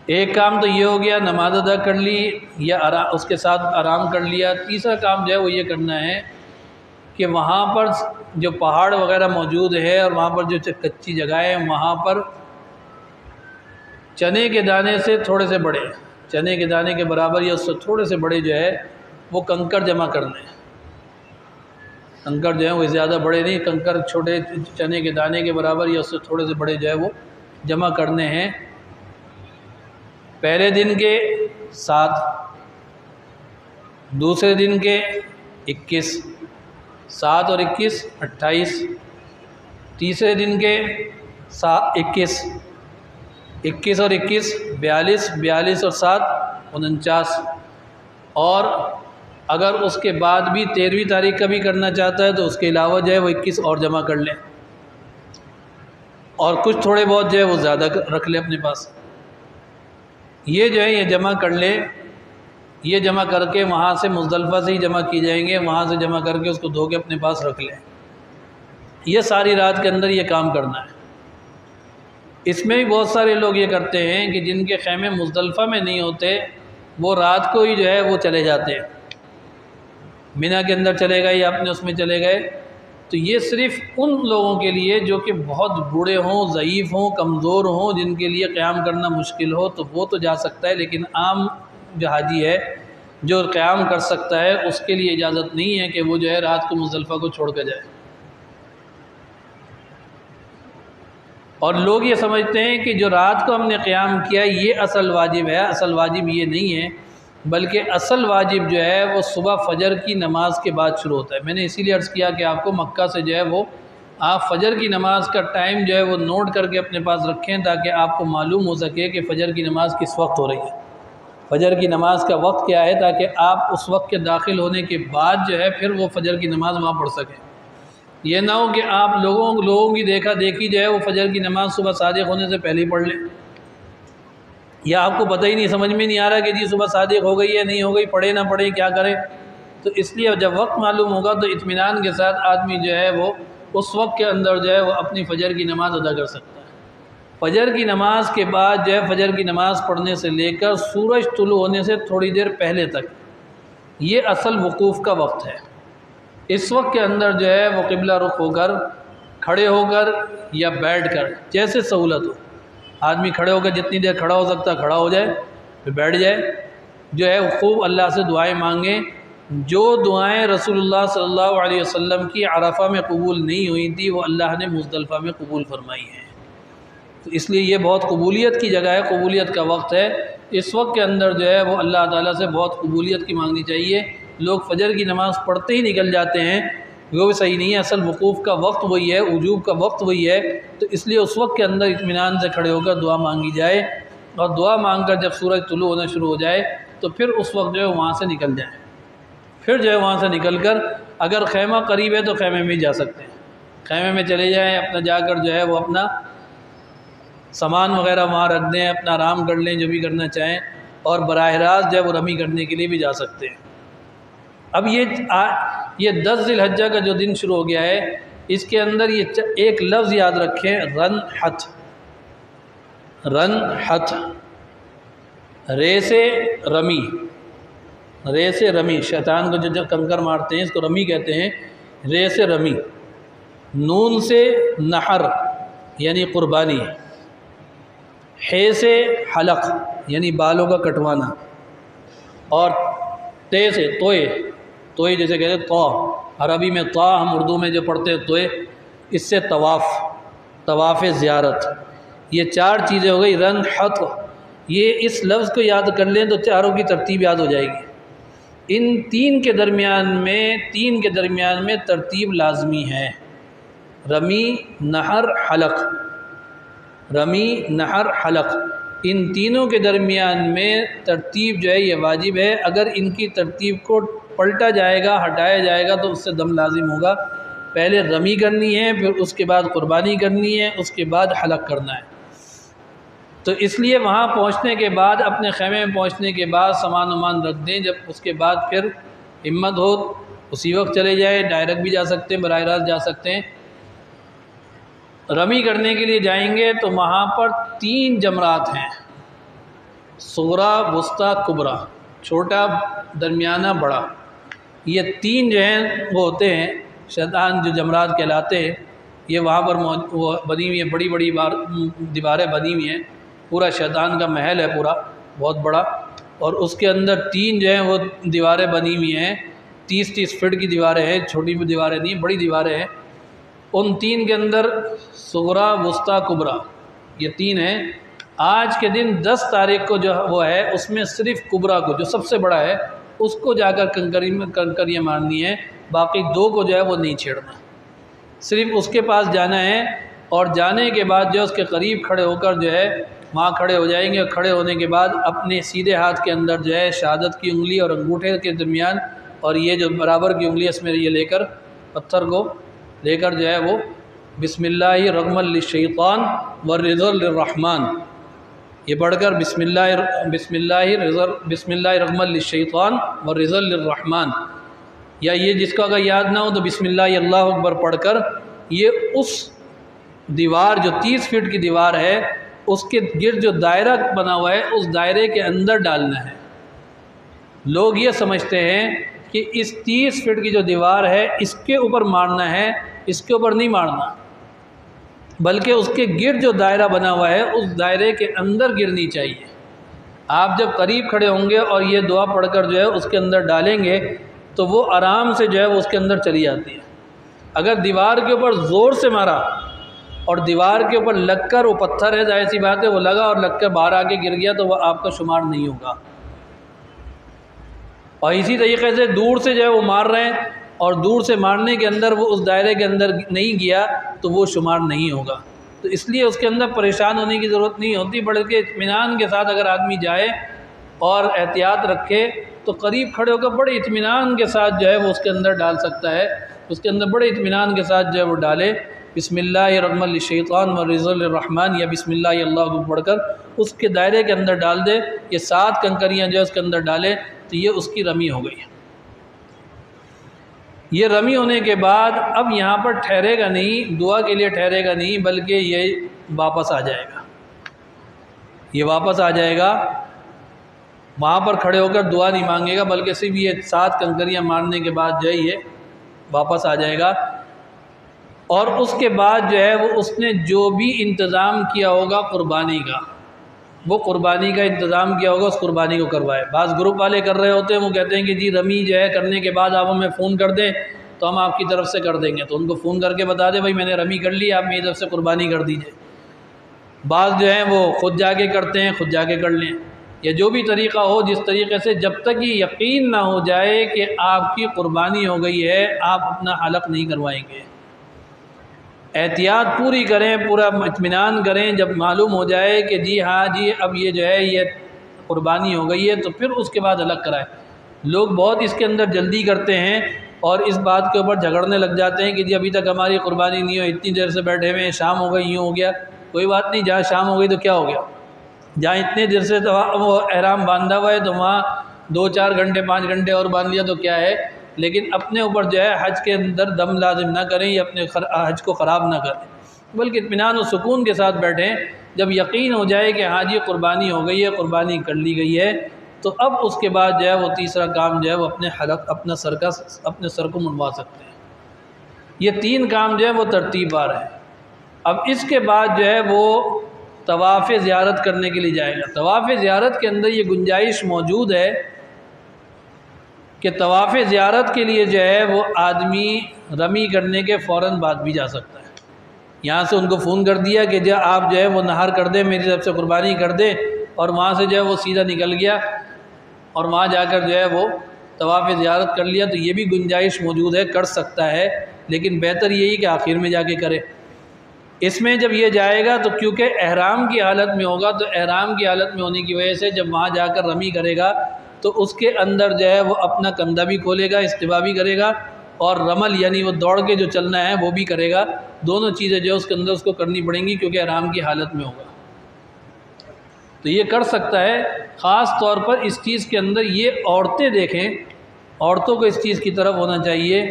S2: ایک کام تو یہ ہو گیا نماز ادا کر لی یا اس کے ساتھ آرام کر لیا۔ تیسرا کام جو ہے وہ یہ کرنا ہے کہ وہاں پر جو پہاڑ وغیرہ موجود ہے اور وہاں پر جو کچی جگہ ہے وہاں پر چنے کے دانے سے تھوڑے سے بڑے، چنے کے دانے کے برابر یا اس سے تھوڑے سے بڑے جو ہے وہ کنکر جمع کرنے ہیں۔ کنکر جو ہیں وہ زیادہ بڑے نہیں، کنکر چھوٹے چنے کے دانے کے برابر یا اس سے تھوڑے سے بڑے جو ہے وہ جمع کرنے ہیں۔ پہلے دن کے 7، دوسرے دن کے 21، 7 اور 21 28، تیسرے دن کے 21، 21 اور 21 42، 42 اور 7 49، اور اگر اس کے بعد بھی 13ویں تاریخ کا بھی کرنا چاہتا ہے تو اس کے علاوہ جو ہے وہ 21 اور جمع کر لیں، اور کچھ تھوڑے بہت جو ہے وہ زیادہ رکھ لیں اپنے پاس۔ یہ جو ہے یہ جمع کر لیں، یہ جمع کر کے وہاں سے مزدلفہ سے ہی جمع کی جائیں گے، وہاں سے جمع کر کے اس کو دھو کے اپنے پاس رکھ لیں۔ یہ ساری رات کے اندر یہ کام کرنا ہے۔ اس میں بھی بہت سارے لوگ یہ کرتے ہیں کہ جن کے خیمے مزدلفہ میں نہیں ہوتے وہ رات کو ہی جو ہے وہ چلے جاتے ہیں، مینا کے اندر چلے گئے یا اپنے اس میں چلے گئے۔ تو یہ صرف ان لوگوں کے لیے جو کہ بہت بوڑھے ہوں، ضعیف ہوں، کمزور ہوں، جن کے لیے قیام کرنا مشکل ہو تو وہ تو جا سکتا ہے، لیکن عام جو حاجی ہے جو قیام کر سکتا ہے اس کے لیے اجازت نہیں ہے کہ وہ جو ہے رات کو مزدلفہ کو چھوڑ کے جائے۔ اور لوگ یہ سمجھتے ہیں کہ جو رات کو ہم نے قیام کیا یہ اصل واجب ہے، اصل واجب یہ نہیں ہے، بلکہ اصل واجب جو ہے وہ صبح فجر کی نماز کے بعد شروع ہوتا ہے۔ میں نے اسی لیے عرض کیا کہ آپ کو مکہ سے جو ہے وہ آپ فجر کی نماز کا ٹائم جو ہے وہ نوٹ کر کے اپنے پاس رکھیں تاکہ آپ کو معلوم ہو سکے کہ فجر کی نماز کس وقت ہو رہی ہے، فجر کی نماز کا وقت کیا ہے، تاکہ آپ اس وقت کے داخل ہونے کے بعد جو ہے پھر وہ فجر کی نماز وہاں پڑھ سکیں۔ یہ نہ ہو کہ آپ لوگوں کی دیکھا دیکھی جو ہے وہ فجر کی نماز صبح صادق ہونے سے پہلے ہی پڑھ لیں، یا آپ کو پتہ ہی نہیں، سمجھ میں نہیں آ رہا کہ جی صبح صادق ہو گئی ہے نہیں ہو گئی، پڑھے نہ پڑھے کیا کریں۔ تو اس لیے جب وقت معلوم ہوگا تو اطمینان کے ساتھ آدمی جو ہے وہ اس وقت کے اندر جو ہے وہ اپنی فجر کی نماز ادا کر سکتا ہے۔ فجر کی نماز کے بعد جو ہے فجر کی نماز پڑھنے سے لے کر سورج طلوع ہونے سے تھوڑی دیر پہلے تک یہ اصل وقوف کا وقت ہے۔ اس وقت کے اندر جو ہے وہ قبلہ رخ ہو کر، کھڑے ہو کر یا بیٹھ کر جیسے سہولت ہو، آدمی کھڑے ہو کر جتنی دیر کھڑا ہو سکتا کھڑا ہو جائے، پھر بیٹھ جائے، جو ہے خوب اللہ سے دعائیں مانگیں۔ جو دعائیں رسول اللہ صلی اللہ علیہ وسلم کی عرفہ میں قبول نہیں ہوئی تھی وہ اللہ نے مزدلفہ میں قبول فرمائی ہیں، تو اس لیے یہ بہت قبولیت کی جگہ ہے، قبولیت کا وقت ہے۔ اس وقت کے اندر جو ہے وہ اللہ تعالیٰ سے بہت قبولیت کی مانگنی چاہیے۔ لوگ فجر کی نماز پڑھتے ہی نکل جاتے ہیں، وہ بھی صحیح نہیں ہے، اصل وقوف کا وقت وہی ہے، وجوب کا وقت وہی ہے، تو اس لیے اس وقت کے اندر اطمینان سے کھڑے ہو کر دعا مانگی جائے، اور دعا مانگ کر جب سورج طلوع ہونا شروع ہو جائے تو پھر اس وقت جو ہے وہاں سے نکل جائیں۔ پھر جو ہے وہاں سے نکل کر اگر خیمہ قریب ہے تو خیمے میں جا سکتے ہیں، خیمے میں چلے جائیں، اپنا جا کر جو ہے وہ اپنا سامان وغیرہ وہاں رکھ دیں، اپنا آرام کر لیں جو بھی کرنا چاہیں، اور براہ راست جو ہے وہ رمی کرنے کے لیے بھی جا سکتے ہیں۔ اب یہ 10 ذی الحجہ کا جو دن شروع ہو گیا ہے، اس کے اندر یہ ایک لفظ یاد رکھیں، رن حت۔ رن حت، رے سے رمی، رے سے رمی، شیطان کو جو کنکر مارتے ہیں اس کو رمی کہتے ہیں، رے سے رمی، نون سے نحر یعنی قربانی، ہے سے حلق یعنی بالوں کا کٹوانا، اور تے سے توئے، توئے جیسے کہتے ہیں تو، عربی میں طا، ہم اردو میں جو پڑھتے ہیں توئے، اس سے طواف، طواف زیارت۔ یہ 4 چیزیں ہو گئی رن حت۔ یہ اس لفظ کو یاد کر لیں تو چاروں کی ترتیب یاد ہو جائے گی۔ ان 3 کے درمیان میں ترتیب لازمی ہے، رمی، نحر، حلق، رمی، نحر، حلق، ان تینوں کے درمیان میں ترتیب جو ہے یہ واجب ہے۔ اگر ان کی ترتیب کو پلٹا جائے گا، ہٹایا جائے گا تو اس سے دم لازم ہوگا۔ پہلے رمی کرنی ہے، پھر اس کے بعد قربانی کرنی ہے، اس کے بعد حلق کرنا ہے۔ تو اس لیے وہاں پہنچنے کے بعد، اپنے خیمے میں پہنچنے کے بعد سامان وامان رکھ دیں، جب اس کے بعد پھر ہمت ہو اسی وقت چلے جائیں، ڈائریکٹ بھی جا سکتے ہیں، براہ راست جا سکتے ہیں۔ رمی کرنے کے لیے جائیں گے تو وہاں پر 3 جمرات ہیں، صغریٰ، وسطیٰ، کبریٰ، چھوٹا، درمیانہ، بڑا۔ یہ 3 جو ہیں وہ ہوتے ہیں شیطان جو جمرات کہلاتے ہیں۔ یہ وہاں پر وہ بنی ہوئی ہیں، بڑی بڑی دیواریں بنی ہوئی ہیں، پورا شیطان کا محل ہے، پورا بہت بڑا، اور اس کے اندر 3 جو ہیں وہ دیواریں بنی ہوئی ہیں، 30 فٹ کی دیواریں ہیں، چھوٹی بھی دیواریں نہیں، بڑی دیواریں ہیں۔ ان 3 کے اندر صغریٰ، وسطیٰ، کبریٰ، یہ 3 ہیں۔ آج کے دن 10 تاریخ کو جو وہ ہے، اس میں صرف کبریٰ کو، جو سب سے بڑا ہے، اس کو جا کر کنکریاں مارنی ہے، باقی 2 کو جو ہے وہ نہیں چھیڑنا، صرف اس کے پاس جانا ہے، اور جانے کے بعد جو اس کے قریب کھڑے ہو کر جو ہے وہاں کھڑے ہو جائیں گے، اور کھڑے ہونے کے بعد اپنے سیدھے ہاتھ کے اندر جو ہے شہادت کی انگلی اور انگوٹھے کے درمیان، اور یہ جو برابر کی انگلی اس میں یہ لے کر، پتھر کو لے کر جو ہے وہ بسم اللہ رغما للشیطان والرضا للرحمن، یہ پڑھ کر بسم اللہ رغما للشیطان والرضا للرحمن، یا یہ جس کا اگر یاد نہ ہو تو بسم اللہ اللہ اکبر پڑھ کر یہ اس دیوار جو 30 فٹ کی دیوار ہے اس کے گرد جو دائرہ بنا ہوا ہے اس دائرے کے اندر ڈالنا ہے۔ لوگ یہ سمجھتے ہیں کہ اس 30 فٹ کی جو دیوار ہے اس کے اوپر مارنا ہے، اس کے اوپر نہیں مارنا، بلکہ اس کے گرد جو دائرہ بنا ہوا ہے اس دائرے کے اندر گرنی چاہیے۔ آپ جب قریب کھڑے ہوں گے اور یہ دعا پڑھ کر جو ہے اس کے اندر ڈالیں گے تو وہ آرام سے جو ہے وہ اس کے اندر چلی جاتی ہے۔ اگر دیوار کے اوپر زور سے مارا اور دیوار کے اوپر لگ کر، وہ پتھر ہے ظاہر سی بات ہے، وہ لگا اور لگ کر باہر آ کے گر گیا تو وہ آپ کا شمار نہیں ہوگا۔ اور اسی طریقے سے دور سے جو ہے وہ مار رہے ہیں اور دور سے مارنے کے اندر وہ اس دائرے کے اندر نہیں گیا تو وہ شمار نہیں ہوگا۔ تو اس لیے اس کے اندر پریشان ہونے کی ضرورت نہیں ہوتی، بلکہ اطمینان کے ساتھ اگر آدمی جائے اور احتیاط رکھے تو قریب کھڑے ہو کر بڑے اطمینان کے ساتھ جو ہے وہ اس کے اندر ڈال سکتا ہے، اس کے اندر بڑے اطمینان کے ساتھ جو ہے وہ ڈالے، بسم اللہ رغما للشیطان والرضا للرحمن یا بسم اللہ اللہ کو پڑھ کر اس کے دائرے کے اندر ڈال دے، یہ 7 کنکریاں جو ہے اس کے اندر ڈالے تو یہ اس کی رمی ہو گئی۔ یہ رمی ہونے کے بعد اب یہاں پر ٹھہرے گا نہیں، دعا کے لیے ٹھہرے گا نہیں، بلکہ یہ واپس آ جائے گا، یہ واپس آ جائے گا، وہاں پر کھڑے ہو کر دعا نہیں مانگے گا، بلکہ صرف یہ 7 کنکریاں مارنے کے بعد جو ہے یہ واپس آ جائے گا۔ اور اس کے بعد جو ہے وہ اس نے جو بھی انتظام کیا ہوگا قربانی کا، وہ قربانی کا انتظام کیا ہوگا، اس قربانی کو کروائے۔ بعض گروپ والے کر رہے ہوتے ہیں، وہ کہتے ہیں کہ جی رمی جو ہے کرنے کے بعد آپ ہمیں فون کر دیں تو ہم آپ کی طرف سے کر دیں گے، تو ان کو فون کر کے بتا دیں بھائی میں نے رمی کر لی، آپ میری طرف سے قربانی کر دیجئے۔ بعض جو ہیں وہ خود جا کے کرتے ہیں، خود جا کے کر لیں، یا جو بھی طریقہ ہو، جس طریقے سے جب تک یہ یقین نہ ہو جائے کہ آپ کی قربانی ہو گئی ہے آپ اپنا حلق نہیں کروائیں گے۔ احتیاط پوری کریں، پورا اطمینان کریں، جب معلوم ہو جائے کہ جی ہاں جی اب یہ جو ہے یہ قربانی ہو گئی ہے تو پھر اس کے بعد حلق کرائیں۔ لوگ بہت اس کے اندر جلدی کرتے ہیں اور اس بات کے اوپر جھگڑنے لگ جاتے ہیں کہ جی ابھی تک ہماری قربانی نہیں ہو، اتنی دیر سے بیٹھے ہوئے ہیں، شام ہو گئی، یوں ہو گیا۔ کوئی بات نہیں، جہاں شام ہو گئی تو کیا ہو گیا، جہاں اتنے دیر سے وہ احرام باندھا ہوا ہے تو وہاں 2-4 گھنٹے 5 گھنٹے اور باندھ لیا تو کیا ہے، لیکن اپنے اوپر جو ہے حج کے اندر دم لازم نہ کریں یا اپنے حج کو خراب نہ کریں، بلکہ اطمینان و سکون کے ساتھ بیٹھیں۔ جب یقین ہو جائے کہ ہاں جی قربانی ہو گئی ہے، قربانی کر لی گئی ہے، تو اب اس کے بعد جو ہے وہ تیسرا کام جو ہے وہ اپنے سر کو منڈوا سکتے ہیں۔ یہ 3 کام جو ہے وہ ترتیب وار ہیں۔ اب اس کے بعد جو ہے وہ طواف زیارت کرنے کے لیے جائے گا۔ طواف زیارت کے اندر یہ گنجائش موجود ہے کہ طواف زیارت کے لیے جو ہے وہ آدمی رمی کرنے کے فوراً بعد بھی جا سکتا ہے۔ یہاں سے ان کو فون کر دیا کہ جو آپ جو ہے وہ نہر کر دیں، میری طرف سے قربانی کر دیں، اور وہاں سے جو ہے وہ سیدھا نکل گیا اور وہاں جا کر جو ہے وہ طواف زیارت کر لیا، تو یہ بھی گنجائش موجود ہے، کر سکتا ہے، لیکن بہتر یہی کہ آخر میں جا کے کرے۔ اس میں جب یہ جائے گا تو کیونکہ احرام کی حالت میں ہوگا، تو احرام کی حالت میں ہونے کی وجہ سے جب وہاں جا کر رمی کرے گا تو اس کے اندر جو ہے وہ اپنا کندھا بھی کھولے گا، استوا بھی کرے گا، اور رمل یعنی وہ دوڑ کے جو چلنا ہے وہ بھی کرے گا۔ دونوں چیزیں جو ہے اس کے اندر اس کو کرنی پڑیں گی کیونکہ احرام کی حالت میں ہوگا، تو یہ کر سکتا ہے۔ خاص طور پر اس چیز کے اندر یہ عورتیں دیکھیں، عورتوں کو اس چیز کی طرف ہونا چاہیے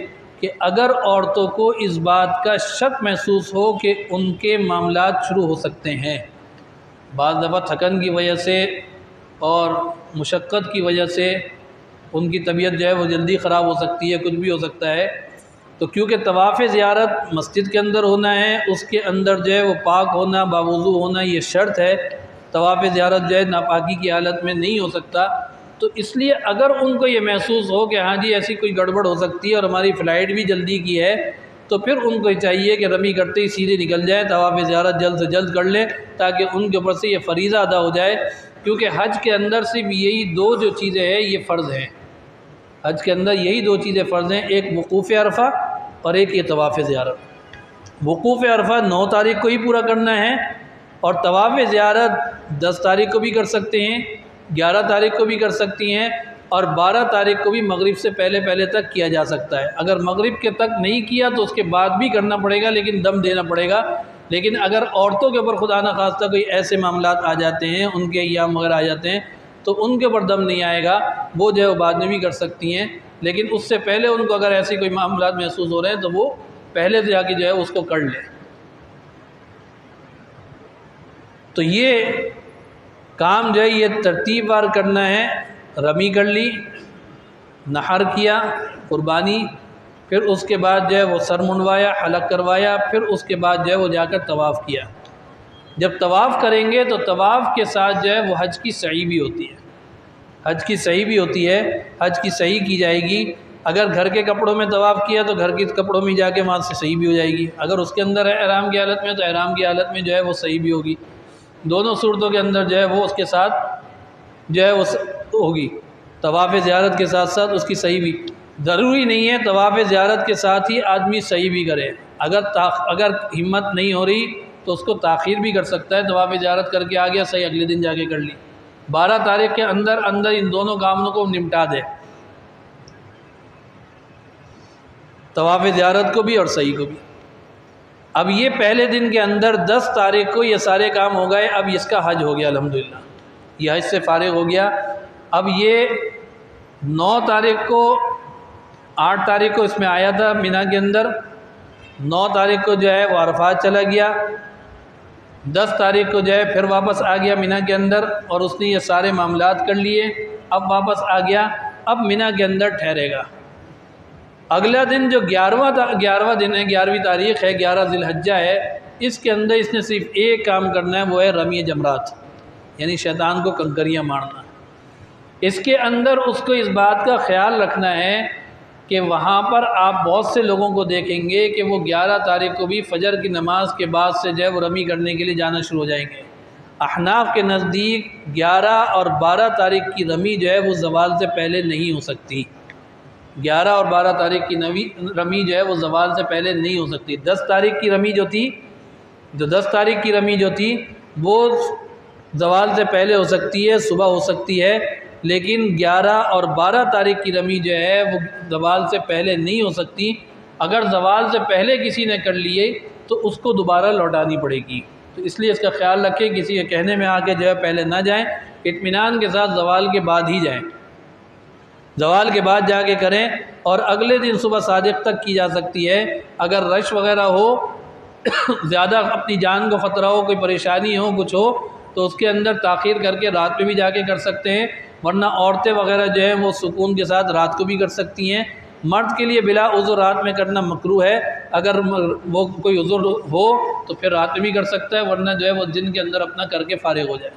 S2: کہ اگر عورتوں کو اس بات کا شک محسوس ہو کہ ان کے معاملات شروع ہو سکتے ہیں، بعض دفعہ تھکن کی وجہ سے اور مشقت کی وجہ سے ان کی طبیعت جو ہے وہ جلدی خراب ہو سکتی ہے، کچھ بھی ہو سکتا ہے، تو کیونکہ طواف زیارت مسجد کے اندر ہونا ہے، اس کے اندر جو ہے وہ پاک ہونا، باوضو ہونا یہ شرط ہے۔ طواف زیارت جو ہے ناپاکی کی حالت میں نہیں ہو سکتا، تو اس لیے اگر ان کو یہ محسوس ہو کہ ہاں جی ایسی کوئی گڑبڑ ہو سکتی ہے اور ہماری فلائٹ بھی جلدی کی ہے، تو پھر ان کو چاہیے کہ رمی کرتے ہی سیدھے نکل جائیں، طواف زیارت جلد سے جلد کر لیں تاکہ ان کے اوپر سے یہ فریضہ ادا ہو جائے، کیونکہ حج کے اندر صرف یہی 2 جو چیزیں ہیں یہ فرض ہیں۔ حج کے اندر یہی 2 چیزیں فرض ہیں، ایک وقوف عرفہ اور ایک یہ طواف زیارت۔ وقوف عرفہ 9 تاریخ کو ہی پورا کرنا ہے، اور طواف زیارت 10 تاریخ کو بھی کر سکتے ہیں، 11 تاریخ کو بھی کر سکتی ہیں، اور 12 تاریخ کو بھی مغرب سے پہلے تک کیا جا سکتا ہے۔ اگر مغرب کے تک نہیں کیا تو اس کے بعد بھی کرنا پڑے گا، لیکن دم دینا پڑے گا۔ لیکن اگر عورتوں کے اوپر خدا نخواستہ کوئی ایسے معاملات آ جاتے ہیں، ان کے ایام وغیرہ آ جاتے ہیں، تو ان کے اوپر دم نہیں آئے گا، وہ جو ہے وہ بعد میں بھی کر سکتی ہیں، لیکن اس سے پہلے ان کو اگر ایسی کوئی معاملات محسوس ہو رہے ہیں تو وہ پہلے سے جا کے جو ہے اس کو کر لیں۔ تو یہ کام جو ہے یہ ترتیب وار کرنا ہے۔ رمی کر لی، نحر کیا، قربانی، پھر اس کے بعد جو ہے وہ سر منڈوایا، حلق کروایا، پھر اس کے بعد جو ہے وہ جا کر طواف کیا۔ جب طواف کریں گے تو طواف کے ساتھ جو ہے وہ حج کی سعی بھی ہوتی ہے، حج کی سعی بھی ہوتی ہے، حج کی سعی کی جائے گی۔ اگر گھر کے کپڑوں میں طواف کیا تو گھر کے کپڑوں میں جا کے وہاں سے سعی بھی ہو جائے گی، اگر اس کے اندر ہے احرام کی حالت میں تو احرام کی حالت میں جو ہے وہ سعی بھی ہوگی۔ دونوں صورتوں کے اندر جو ہے وہ اس کے ساتھ جو ہے وہ ہوگی، طواف زیارت کے ساتھ ساتھ اس کی صحیح بھی۔ ضروری نہیں ہے طواف زیارت کے ساتھ ہی آدمی صحیح بھی کرے، اگر ہمت نہیں ہو رہی تو اس کو تاخیر بھی کر سکتا ہے، طواف زیارت کر کے آ گیا، صحیح اگلے دن جا کے کر لی، 12 تاریخ کے اندر ان دونوں کاموں کو نمٹا دے، طواف زیارت کو بھی اور صحیح کو بھی۔ اب یہ پہلے دن کے اندر 10 تاریخ کو یہ سارے کام ہو گئے، اب اس کا حج ہو گیا الحمدللہ، یہ حج سے فارغ ہو گیا۔ اب یہ 9 تاریخ کو 8 تاریخ کو اس میں آیا تھا مینا کے اندر، 9 تاریخ کو جو ہے وہ عرفات چلا گیا، 10 تاریخ کو جو ہے پھر واپس آ گیا مینا کے اندر، اور اس نے یہ سارے معاملات کر لیے، اب واپس آ گیا، اب مینا کے اندر ٹھہرے گا۔ اگلا دن جو 11واں دن ہے، 11ویں تاریخ ہے، 11 ذی الحجہ ہے، اس کے اندر اس نے صرف ایک کام کرنا ہے، وہ ہے رمی جمرات، یعنی شیطان کو کنکریاں مارنا۔ اس کے اندر اس کو اس بات کا خیال رکھنا ہے کہ وہاں پر آپ بہت سے لوگوں کو دیکھیں گے کہ وہ 11 تاریخ کو بھی فجر کی نماز کے بعد سے جو ہے وہ رمی کرنے کے لیے جانا شروع ہو جائیں گے۔ احناف کے نزدیک 11 اور 12 تاریخ کی رمی جو ہے وہ زوال سے پہلے نہیں ہو سکتی، 11 اور 12 تاریخ کی رمی جو ہے وہ زوال سے پہلے نہیں ہو سکتی۔ 10 تاریخ کی رمی جو تھی، 10 تاریخ کی رمی جو تھی وہ زوال سے پہلے ہو سکتی ہے، صبح ہو سکتی ہے، لیکن 11 اور 12 تاریخ کی رمی جو ہے وہ زوال سے پہلے نہیں ہو سکتی۔ اگر زوال سے پہلے کسی نے کر لیے تو اس کو دوبارہ لوٹانی پڑے گی۔ تو اس لیے اس کا خیال رکھیں، کسی کے کہنے میں آ کے جو ہے پہلے نہ جائیں، اطمینان کے ساتھ زوال کے بعد ہی جائیں، زوال کے بعد جا کے کریں، اور اگلے دن صبح صادق تک کی جا سکتی ہے۔ اگر رش وغیرہ ہو، زیادہ اپنی جان کو خطرہ ہو، کوئی پریشانی ہو، کچھ ہو، تو اس کے اندر تاخیر کر کے رات میں بھی جا کے کر سکتے ہیں، ورنہ عورتیں وغیرہ جو ہیں وہ سکون کے ساتھ رات کو بھی کر سکتی ہیں۔ مرد کے لیے بلا عذر رات میں کرنا مکروہ ہے، اگر وہ کوئی عذر ہو تو پھر رات میں بھی کر سکتا ہے، ورنہ جو ہے وہ دن کے اندر اپنا کر کے فارغ ہو جائے۔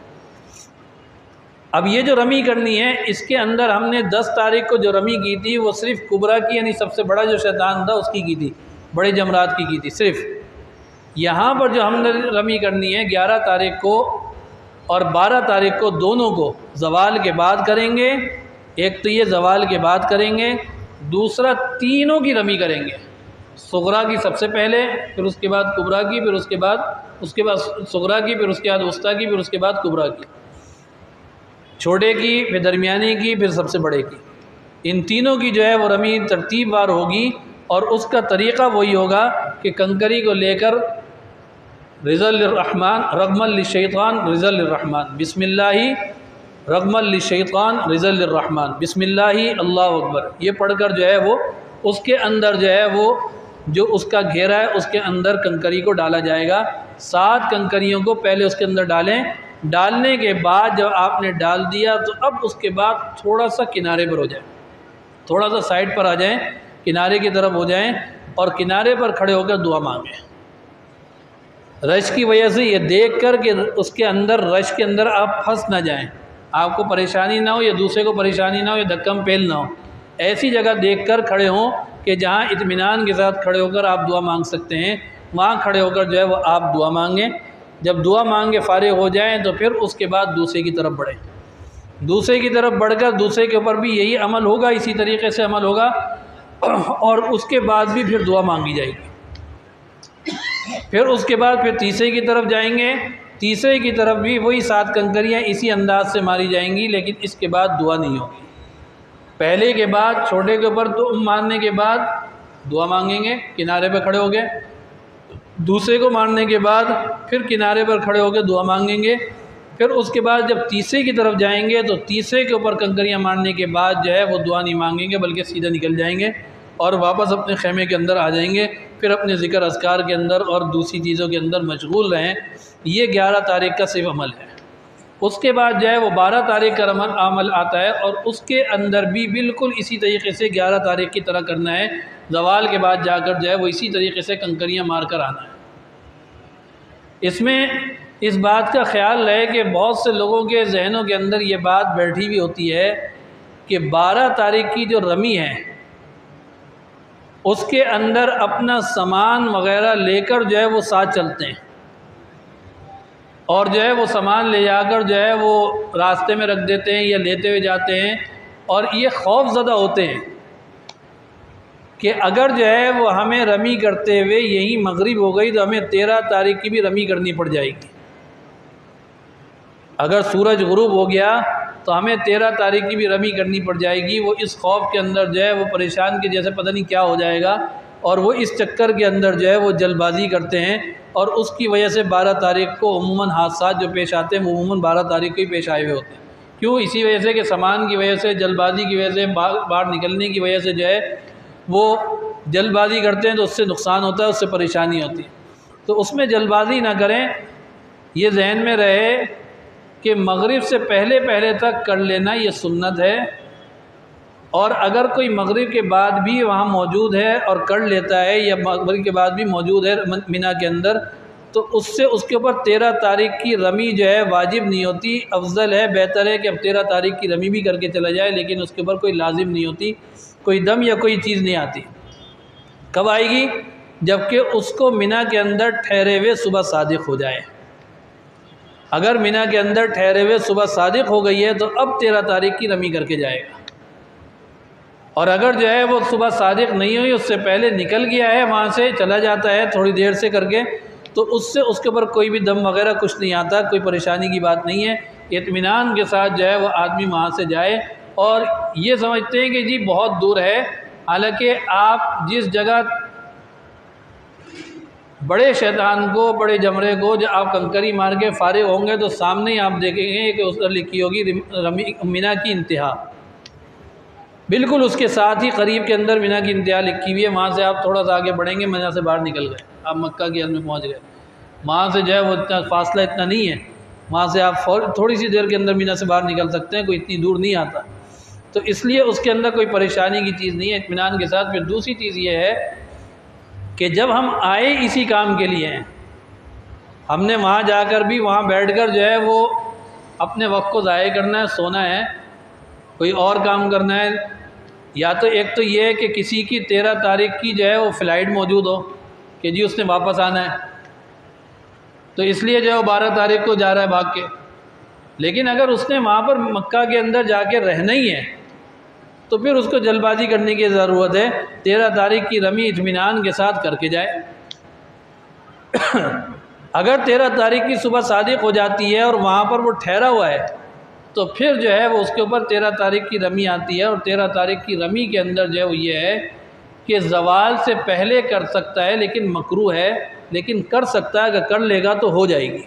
S2: اب یہ جو رمی کرنی ہے، اس کے اندر ہم نے 10 تاریخ کو جو رمی کی تھی وہ صرف کبرا کی، یعنی سب سے بڑا جو شیطان تھا اس کی تھی، بڑے جمرات کی تھی صرف۔ یہاں پر جو ہم نے رمی کرنی ہے 11 تاریخ کو اور 12 تاریخ کو، دونوں کو زوال کے بعد کریں گے۔ ایک تو یہ زوال کے بعد کریں گے، دوسرا تینوں کی رمی کریں گے، صغرا کی سب سے پہلے، پھر اس کے بعد کبرا کی، پھر اس کے بعد صغرا کی، پھر اس کے بعد وسطیٰ کی، پھر اس کے بعد کبرا کی، چھوٹے کی، پھر درمیانی کی، پھر سب سے بڑے کی۔ ان تینوں کی جو ہے وہ رمی ترتیب وار ہوگی، اور اس کا طریقہ وہی ہوگا کہ کنکری کو لے کر رضا للرحمن رغما للشیطان رضا للرحمن، بسم اللہ رغما للشیطان رضا للرحمن، بسم اللہ اللہ اکبر، یہ پڑھ کر جو ہے وہ اس کے اندر جو ہے وہ جو اس کا گھیرا ہے اس کے اندر کنکری کو ڈالا جائے گا۔ 7 کنکریوں کو پہلے اس کے اندر ڈالیں، ڈالنے کے بعد جب آپ نے ڈال دیا تو اب اس کے بعد تھوڑا سا کنارے پر ہو جائیں، تھوڑا سا سائڈ پر آ جائیں، کنارے کی طرف ہو جائیں، اور کنارے پر کھڑے ہو کر دعا مانگیں۔ رش کی وجہ سے یہ دیکھ کر کہ اس کے اندر، رش کے اندر آپ پھنس نہ جائیں، آپ کو پریشانی نہ ہو یا دوسرے کو پریشانی نہ ہو یا دھکم پیل نہ ہو، ایسی جگہ دیکھ کر کھڑے ہوں کہ جہاں اطمینان کے ساتھ کھڑے ہو کر آپ دعا مانگ سکتے ہیں، وہاں کھڑے ہو کر جو ہے وہ آپ دعا مانگیں۔ جب دعا مانگ کے فارغ ہو جائیں تو پھر اس کے بعد دوسرے کی طرف بڑھیں، دوسرے کی طرف بڑھ کر دوسرے کے اوپر بھی یہی عمل ہوگا، اسی طریقے سے عمل ہوگا، اور اس کے بعد بھی پھر دعا مانگی جائے گی۔ پھر اس کے بعد پھر تیسرے کی طرف جائیں گے، تیسرے کی طرف بھی وہی 7 کنکریاں اسی انداز سے ماری جائیں گی، لیکن اس کے بعد دعا نہیں ہوگی۔ پہلے کے بعد چھوٹے کے اوپر تو مارنے کے بعد دعا مانگیں گے، کنارے پہ کھڑے ہو گئے، دوسرے کو مارنے کے بعد پھر کنارے پر کھڑے ہو کے دعا مانگیں گے، پھر اس کے بعد جب تیسرے کی طرف جائیں گے تو تیسرے کے اوپر کنکریاں مارنے کے بعد جو ہے وہ دعا نہیں مانگیں گے، بلکہ سیدھا نکل جائیں گے اور واپس اپنے خیمے کے اندر آ جائیں گے، پھر اپنے ذکر اذکار کے اندر اور دوسری چیزوں کے اندر مشغول رہیں۔ یہ 11 تاریخ کا صرف عمل ہے۔ اس کے بعد جو ہے وہ 12 تاریخ کا عمل آتا ہے، اور اس کے اندر بھی بالکل اسی طریقے سے 11 تاریخ کی طرح کرنا ہے، زوال کے بعد جا کر جو ہے وہ اسی طریقے سے کنکریاں مار کر آنا ہے۔ اس میں اس بات کا خیال رہے کہ بہت سے لوگوں کے ذہنوں کے اندر یہ بات بیٹھی ہوئی ہوتی ہے کہ 12 تاریخ کی جو رمی ہے اس کے اندر اپنا سامان وغیرہ لے کر جو ہے وہ ساتھ چلتے ہیں، اور جو ہے وہ سامان لے جا کر جو ہے وہ راستے میں رکھ دیتے ہیں یا لیتے ہوئے جاتے ہیں، اور یہ خوف زدہ ہوتے ہیں کہ اگر جو ہے وہ ہمیں رمی کرتے ہوئے یہی مغرب ہو گئی تو ہمیں 13 تاریخ کی بھی رمی کرنی پڑ جائے گی، اگر سورج غروب ہو گیا تو ہمیں 13 تاریخ کی بھی رمی کرنی پڑ جائے گی۔ وہ اس خوف کے اندر جو ہے وہ پریشان کے جیسے پتہ نہیں کیا ہو جائے گا، اور وہ اس چکر کے اندر جو ہے وہ جلد بازی کرتے ہیں، اور اس کی وجہ سے 12 تاریخ کو عموماً حادثات جو پیش آتے ہیں وہ عموماً 12 تاریخ کو ہی پیش آئے ہوئے ہوتے ہیں۔ کیوں؟ اسی وجہ سے کہ سامان کی وجہ سے، جلد بازی کی وجہ سے، باہر نکلنے کی وجہ سے جو ہے وہ جلد بازی کرتے ہیں تو اس سے نقصان ہوتا ہے، اس سے پریشانی ہوتی ہے۔ تو اس میں جلد بازی نہ کریں، یہ ذہن میں رہے کہ مغرب سے پہلے تک کر لینا یہ سنت ہے، اور اگر کوئی مغرب کے بعد بھی وہاں موجود ہے اور کر لیتا ہے، یا مغرب کے بعد بھی موجود ہے مینا کے اندر، تو اس سے اس کے اوپر 13 تاریخ کی رمی جو ہے واجب نہیں ہوتی۔ افضل ہے، بہتر ہے کہ اب 13 تاریخ کی رمی بھی کر کے چلا جائے، لیکن اس کے اوپر کوئی لازم نہیں ہوتی، کوئی دم یا کوئی چیز نہیں آتی۔ کب آئے گی؟ جبکہ اس کو مینا کے اندر ٹھہرے ہوئے صبح صادق ہو جائے۔ اگر مینا کے اندر ٹھہرے ہوئے صبح صادق ہو گئی ہے تو اب 13 تاریخ کی رمی کر کے جائے گا، اور اگر جو ہے وہ صبح صادق نہیں ہوئی، اس سے پہلے نکل گیا ہے، وہاں سے چلا جاتا ہے تھوڑی دیر سے کر کے، تو اس سے اس کے اوپر کوئی بھی دم وغیرہ کچھ نہیں آتا، کوئی پریشانی کی بات نہیں ہے۔ اطمینان کے ساتھ جو ہے وہ آدمی وہاں سے جائے، اور یہ سمجھتے ہیں کہ جی بہت دور ہے، حالانکہ آپ جس جگہ بڑے شیطان کو، بڑے جمرے کو جو آپ کنکری مار کے فارغ ہوں گے تو سامنے ہی آپ دیکھیں گے کہ اس پر لکھی ہوگی مینا کی انتہا، بالکل اس کے ساتھ ہی قریب کے اندر مینا کی انتہا لکھی ہوئی ہے۔ وہاں سے آپ تھوڑا سا آگے بڑھیں گے، مینا سے باہر نکل گئے، آپ مکہ کے اندر پہنچ گئے۔ وہاں سے جو ہے وہ اتنا فاصلہ اتنا نہیں ہے، وہاں سے آپ تھوڑی سی دیر کے اندر مینا سے باہر نکل سکتے ہیں، کوئی اتنی دور نہیں آتا، تو اس لیے اس کے اندر کوئی پریشانی کی چیز نہیں ہے، اطمینان کے ساتھ۔ پھر دوسری چیز یہ ہے کہ جب ہم آئے اسی کام کے لیے ہیں، ہم نے وہاں جا کر بھی وہاں بیٹھ کر جو ہے وہ اپنے وقت کو ضائع کرنا ہے، سونا ہے، کوئی اور کام کرنا ہے، یا تو ایک تو یہ ہے کہ کسی کی 13 تاریخ کی جو ہے وہ فلائٹ موجود ہو کہ جی اس نے واپس آنا ہے، تو اس لیے جو ہے وہ 12 تاریخ کو جا رہا ہے بھاگ کے۔ لیکن اگر اس نے وہاں پر مکہ کے اندر جا کے رہنا ہی ہے تو پھر اس کو جلد بازی کرنے کی ضرورت ہے، 13 تاریخ کی رمی اطمینان کے ساتھ کر کے جائے۔ اگر 13 تاریخ کی صبح صادق ہو جاتی ہے اور وہاں پر وہ ٹھہرا ہوا ہے تو پھر جو ہے وہ اس کے اوپر 13 تاریخ کی رمی آتی ہے، اور 13 تاریخ کی رمی کے اندر جو ہے وہ یہ ہے کہ زوال سے پہلے کر سکتا ہے، لیکن مکروہ ہے، لیکن کر سکتا ہے، اگر کر لے گا تو ہو جائے گی،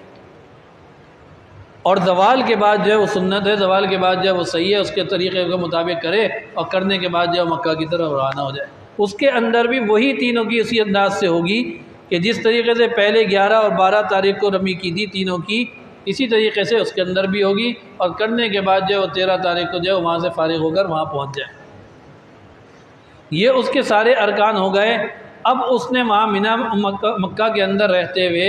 S2: اور زوال کے بعد جو ہے وہ سنت ہے، زوال کے بعد جو ہے وہ صحیح ہے، اس کے طریقے کے مطابق کرے، اور کرنے کے بعد جو ہے مکہ کی طرف روانہ ہو جائے۔ اس کے اندر بھی وہی تینوں کی اسی انداز سے ہوگی کہ جس طریقے سے پہلے 11 اور 12 تاریخ کو رمی کی تھی تینوں کی، اسی طریقے سے اس کے اندر بھی ہوگی، اور کرنے کے بعد جو ہے وہ 13 تاریخ کو جو ہے وہاں سے فارغ ہو کر وہاں پہنچ جائے۔ یہ اس کے سارے ارکان ہو گئے۔ اب اس نے وہاں مکہ کے اندر رہتے ہوئے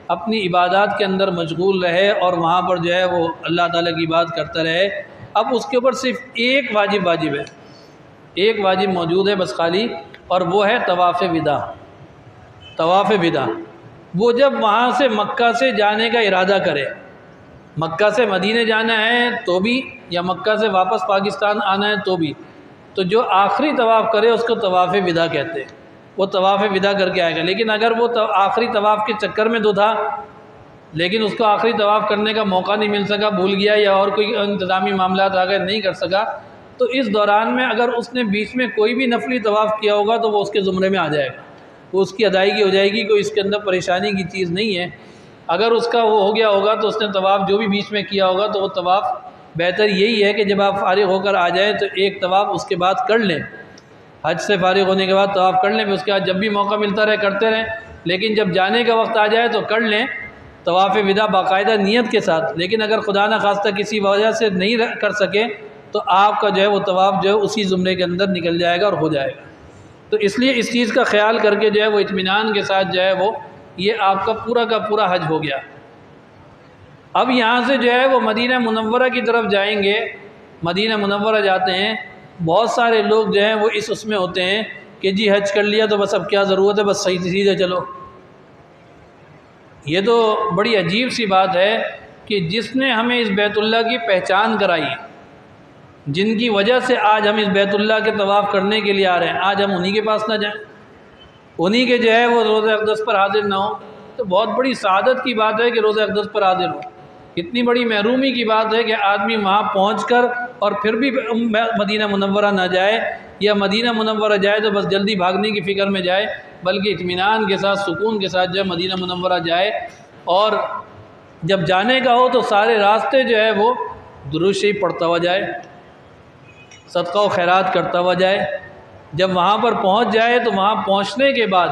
S2: اپنی عبادات کے اندر مشغول رہے، اور وہاں پر جو ہے وہ اللہ تعالیٰ کی عبادت کرتا رہے۔ اب اس کے اوپر صرف ایک واجب ہے، ایک واجب موجود ہے بس خالی، اور وہ ہے طواف وداع۔ طواف وداع وہ جب وہاں سے مکہ سے جانے کا ارادہ کرے، مکہ سے مدینے جانا ہے تو بھی، یا مکہ سے واپس پاکستان آنا ہے تو بھی، تو جو آخری طواف کرے اس کو طواف وداع کہتے ہیں، وہ طواف وداع کر کے آئے گا۔ لیکن اگر وہ آخری طواف کے چکر میں تو تھا، لیکن اس کو آخری طواف کرنے کا موقع نہیں مل سکا، بھول گیا، یا اور کوئی انتظامی معاملات آ گئے نہیں کر سکا، تو اس دوران میں اگر اس نے بیچ میں کوئی بھی نفلی طواف کیا ہوگا تو وہ اس کے زمرے میں آ جائے گا، وہ اس کی ادائیگی ہو جائے گی، کوئی اس کے اندر پریشانی کی چیز نہیں ہے۔ اگر اس کا وہ ہو گیا ہوگا تو اس نے طواف جو بھی بیچ میں کیا ہوگا تو وہ طواف، بہتر یہی ہے کہ جب آپ فارغ ہو کر آ جائیں تو ایک طواف اس کے بعد کر لیں، حج سے فارغ ہونے کے بعد طواف کر لیں، پھر اس کے بعد جب بھی موقع ملتا رہے کرتے رہیں، لیکن جب جانے کا وقت آ جائے تو کر لیں طواف وداع باقاعدہ نیت کے ساتھ۔ لیکن اگر خدا نخواستہ کسی وجہ سے نہیں کر سکے تو آپ کا جو ہے وہ طواف جو ہے اسی زمرے کے اندر نکل جائے گا اور ہو جائے گا۔ تو اس لیے اس چیز کا خیال کر کے جو ہے وہ اطمینان کے ساتھ جو ہے وہ یہ آپ کا پورا حج ہو گیا۔ اب یہاں سے جو ہے وہ مدینہ منورہ کی طرف جائیں گے، مدینہ منورہ جاتے ہیں، بہت سارے لوگ جو ہیں وہ اس میں ہوتے ہیں کہ جی حج کر لیا تو بس اب کیا ضرورت ہے، بس صحیح سیدھے چلو۔ یہ تو بڑی عجیب سی بات ہے کہ جس نے ہمیں اس بیت اللہ کی پہچان کرائی، جن کی وجہ سے آج ہم اس بیت اللہ کے طواف کرنے کے لیے آ رہے ہیں، آج ہم انہی کے پاس نہ جائیں، انہی کے جو ہے وہ روزہ اقدس پر حاضر نہ ہوں، تو بہت بڑی سعادت کی بات ہے کہ روزہ اقدس پر حاضر ہوں۔ کتنی بڑی محرومی کی بات ہے کہ آدمی وہاں پہنچ کر اور پھر بھی مدینہ منورہ نہ جائے، یا مدینہ منورہ جائے تو بس جلدی بھاگنے کی فکر میں جائے، بلکہ اطمینان کے ساتھ، سکون کے ساتھ جو ہے مدینہ منورہ جائے، اور جب جانے کا ہو تو سارے راستے جو ہے وہ درود شریف پڑھتا ہوا جائے، صدقہ و خیرات کرتا ہوا جائے۔ جب وہاں پر پہنچ جائے تو وہاں پہنچنے کے بعد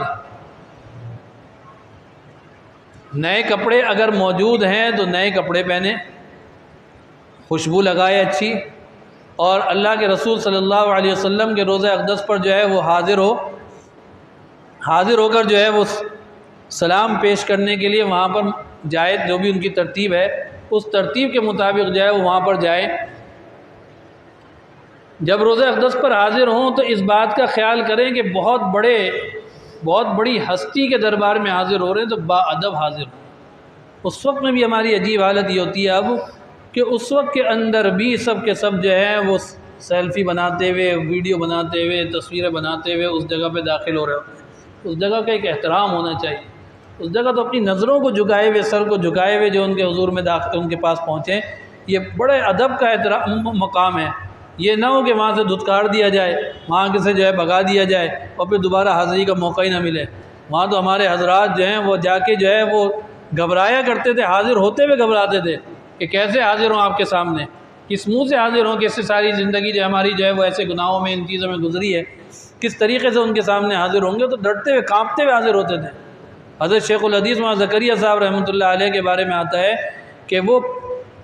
S2: نئے کپڑے اگر موجود ہیں تو نئے کپڑے پہنے، خوشبو لگائے اچھی، اور اللہ کے رسول صلی اللہ علیہ وسلم کے روزہ اقدس پر جو ہے وہ حاضر ہو کر جو ہے وہ سلام پیش کرنے کے لیے وہاں پر جائے، جو بھی ان کی ترتیب ہے اس ترتیب کے مطابق جو ہے وہ وہاں پر جائے۔ جب روزہ اقدس پر حاضر ہوں تو اس بات کا خیال کریں کہ بہت بڑی ہستی کے دربار میں حاضر ہو رہے ہیں تو با ادب حاضر ہوں۔ اس وقت میں بھی ہماری عجیب حالت یہ ہوتی ہے اب کہ اس وقت کے اندر بھی سب کے سب جو ہیں وہ سیلفی بناتے ہوئے، ویڈیو بناتے ہوئے، تصویریں بناتے ہوئے اس جگہ پہ داخل ہو رہے ہوتے ہیں۔ اس جگہ کا ایک احترام ہونا چاہیے، اس جگہ تو اپنی نظروں کو جھکائے ہوئے، سر کو جھکائے ہوئے جو ان کے حضور میں ان کے پاس پہنچیں، یہ بڑے ادب کا مقام ہے۔ یہ نہ ہو کہ وہاں سے دھتکار دیا جائے، وہاں سے جو ہے بھگا دیا جائے اور پھر دوبارہ حاضری کا موقع ہی نہ ملے۔ وہاں تو ہمارے حضرات جو ہیں وہ جا کے جو ہے وہ گھبرایا کرتے تھے، حاضر ہوتے ہوئے گھبراتے تھے کہ کیسے حاضر ہوں آپ کے سامنے، کس منہ سے حاضر ہوں، کیسے ساری زندگی جو ہماری جو ہے وہ ایسے گناہوں میں ان چیزوں میں گزری ہے، کس طریقے سے ان کے سامنے حاضر ہوں گے، تو ڈرتے ہوئے کانپتے ہوئے حاضر ہوتے تھے۔ حضرت شیخ الحدیث مولانا زکریا صاحب رحمۃ اللہ علیہ کے بارے میں آتا ہے کہ وہ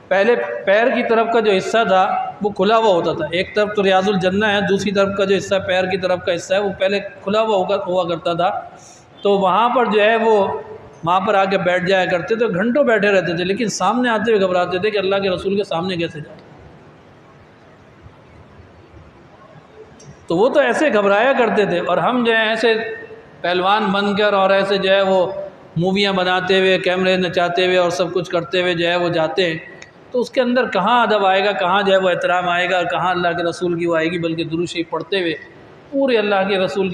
S2: پہلے پیر کی طرف کا جو حصہ تھا وہ کھلا ہوا ہوتا تھا، ایک طرف تو ریاض الجنہ ہے، دوسری طرف کا جو حصہ پیر کی طرف کا حصہ ہے وہ پہلے کھلا ہوا کرتا تھا، تو وہاں پر جو ہے وہ وہاں پر آ کے بیٹھ جایا کرتے تھے، گھنٹوں بیٹھے رہتے تھے، لیکن سامنے آتے ہوئے گھبراتے تھے کہ اللہ کے رسول کے سامنے کیسے جائیں۔ تو وہ تو ایسے گھبرایا کرتے تھے، اور ہم جو ہے ایسے پہلوان بن کر اور ایسے جو ہے وہ موویاں بناتے ہوئے، کیمرے نچاتے ہوئے اور سب کچھ کرتے ہوئے جو ہے وہ جاتے ہیں، تو اس کے اندر کہاں ادب آئے گا، کہاں جو ہے وہ احترام آئے گا، کہاں اللہ کے رسول کی وہ آئے گی، بلکہ درود شریف پڑھتے ہوئے پورے اللہ کے رسول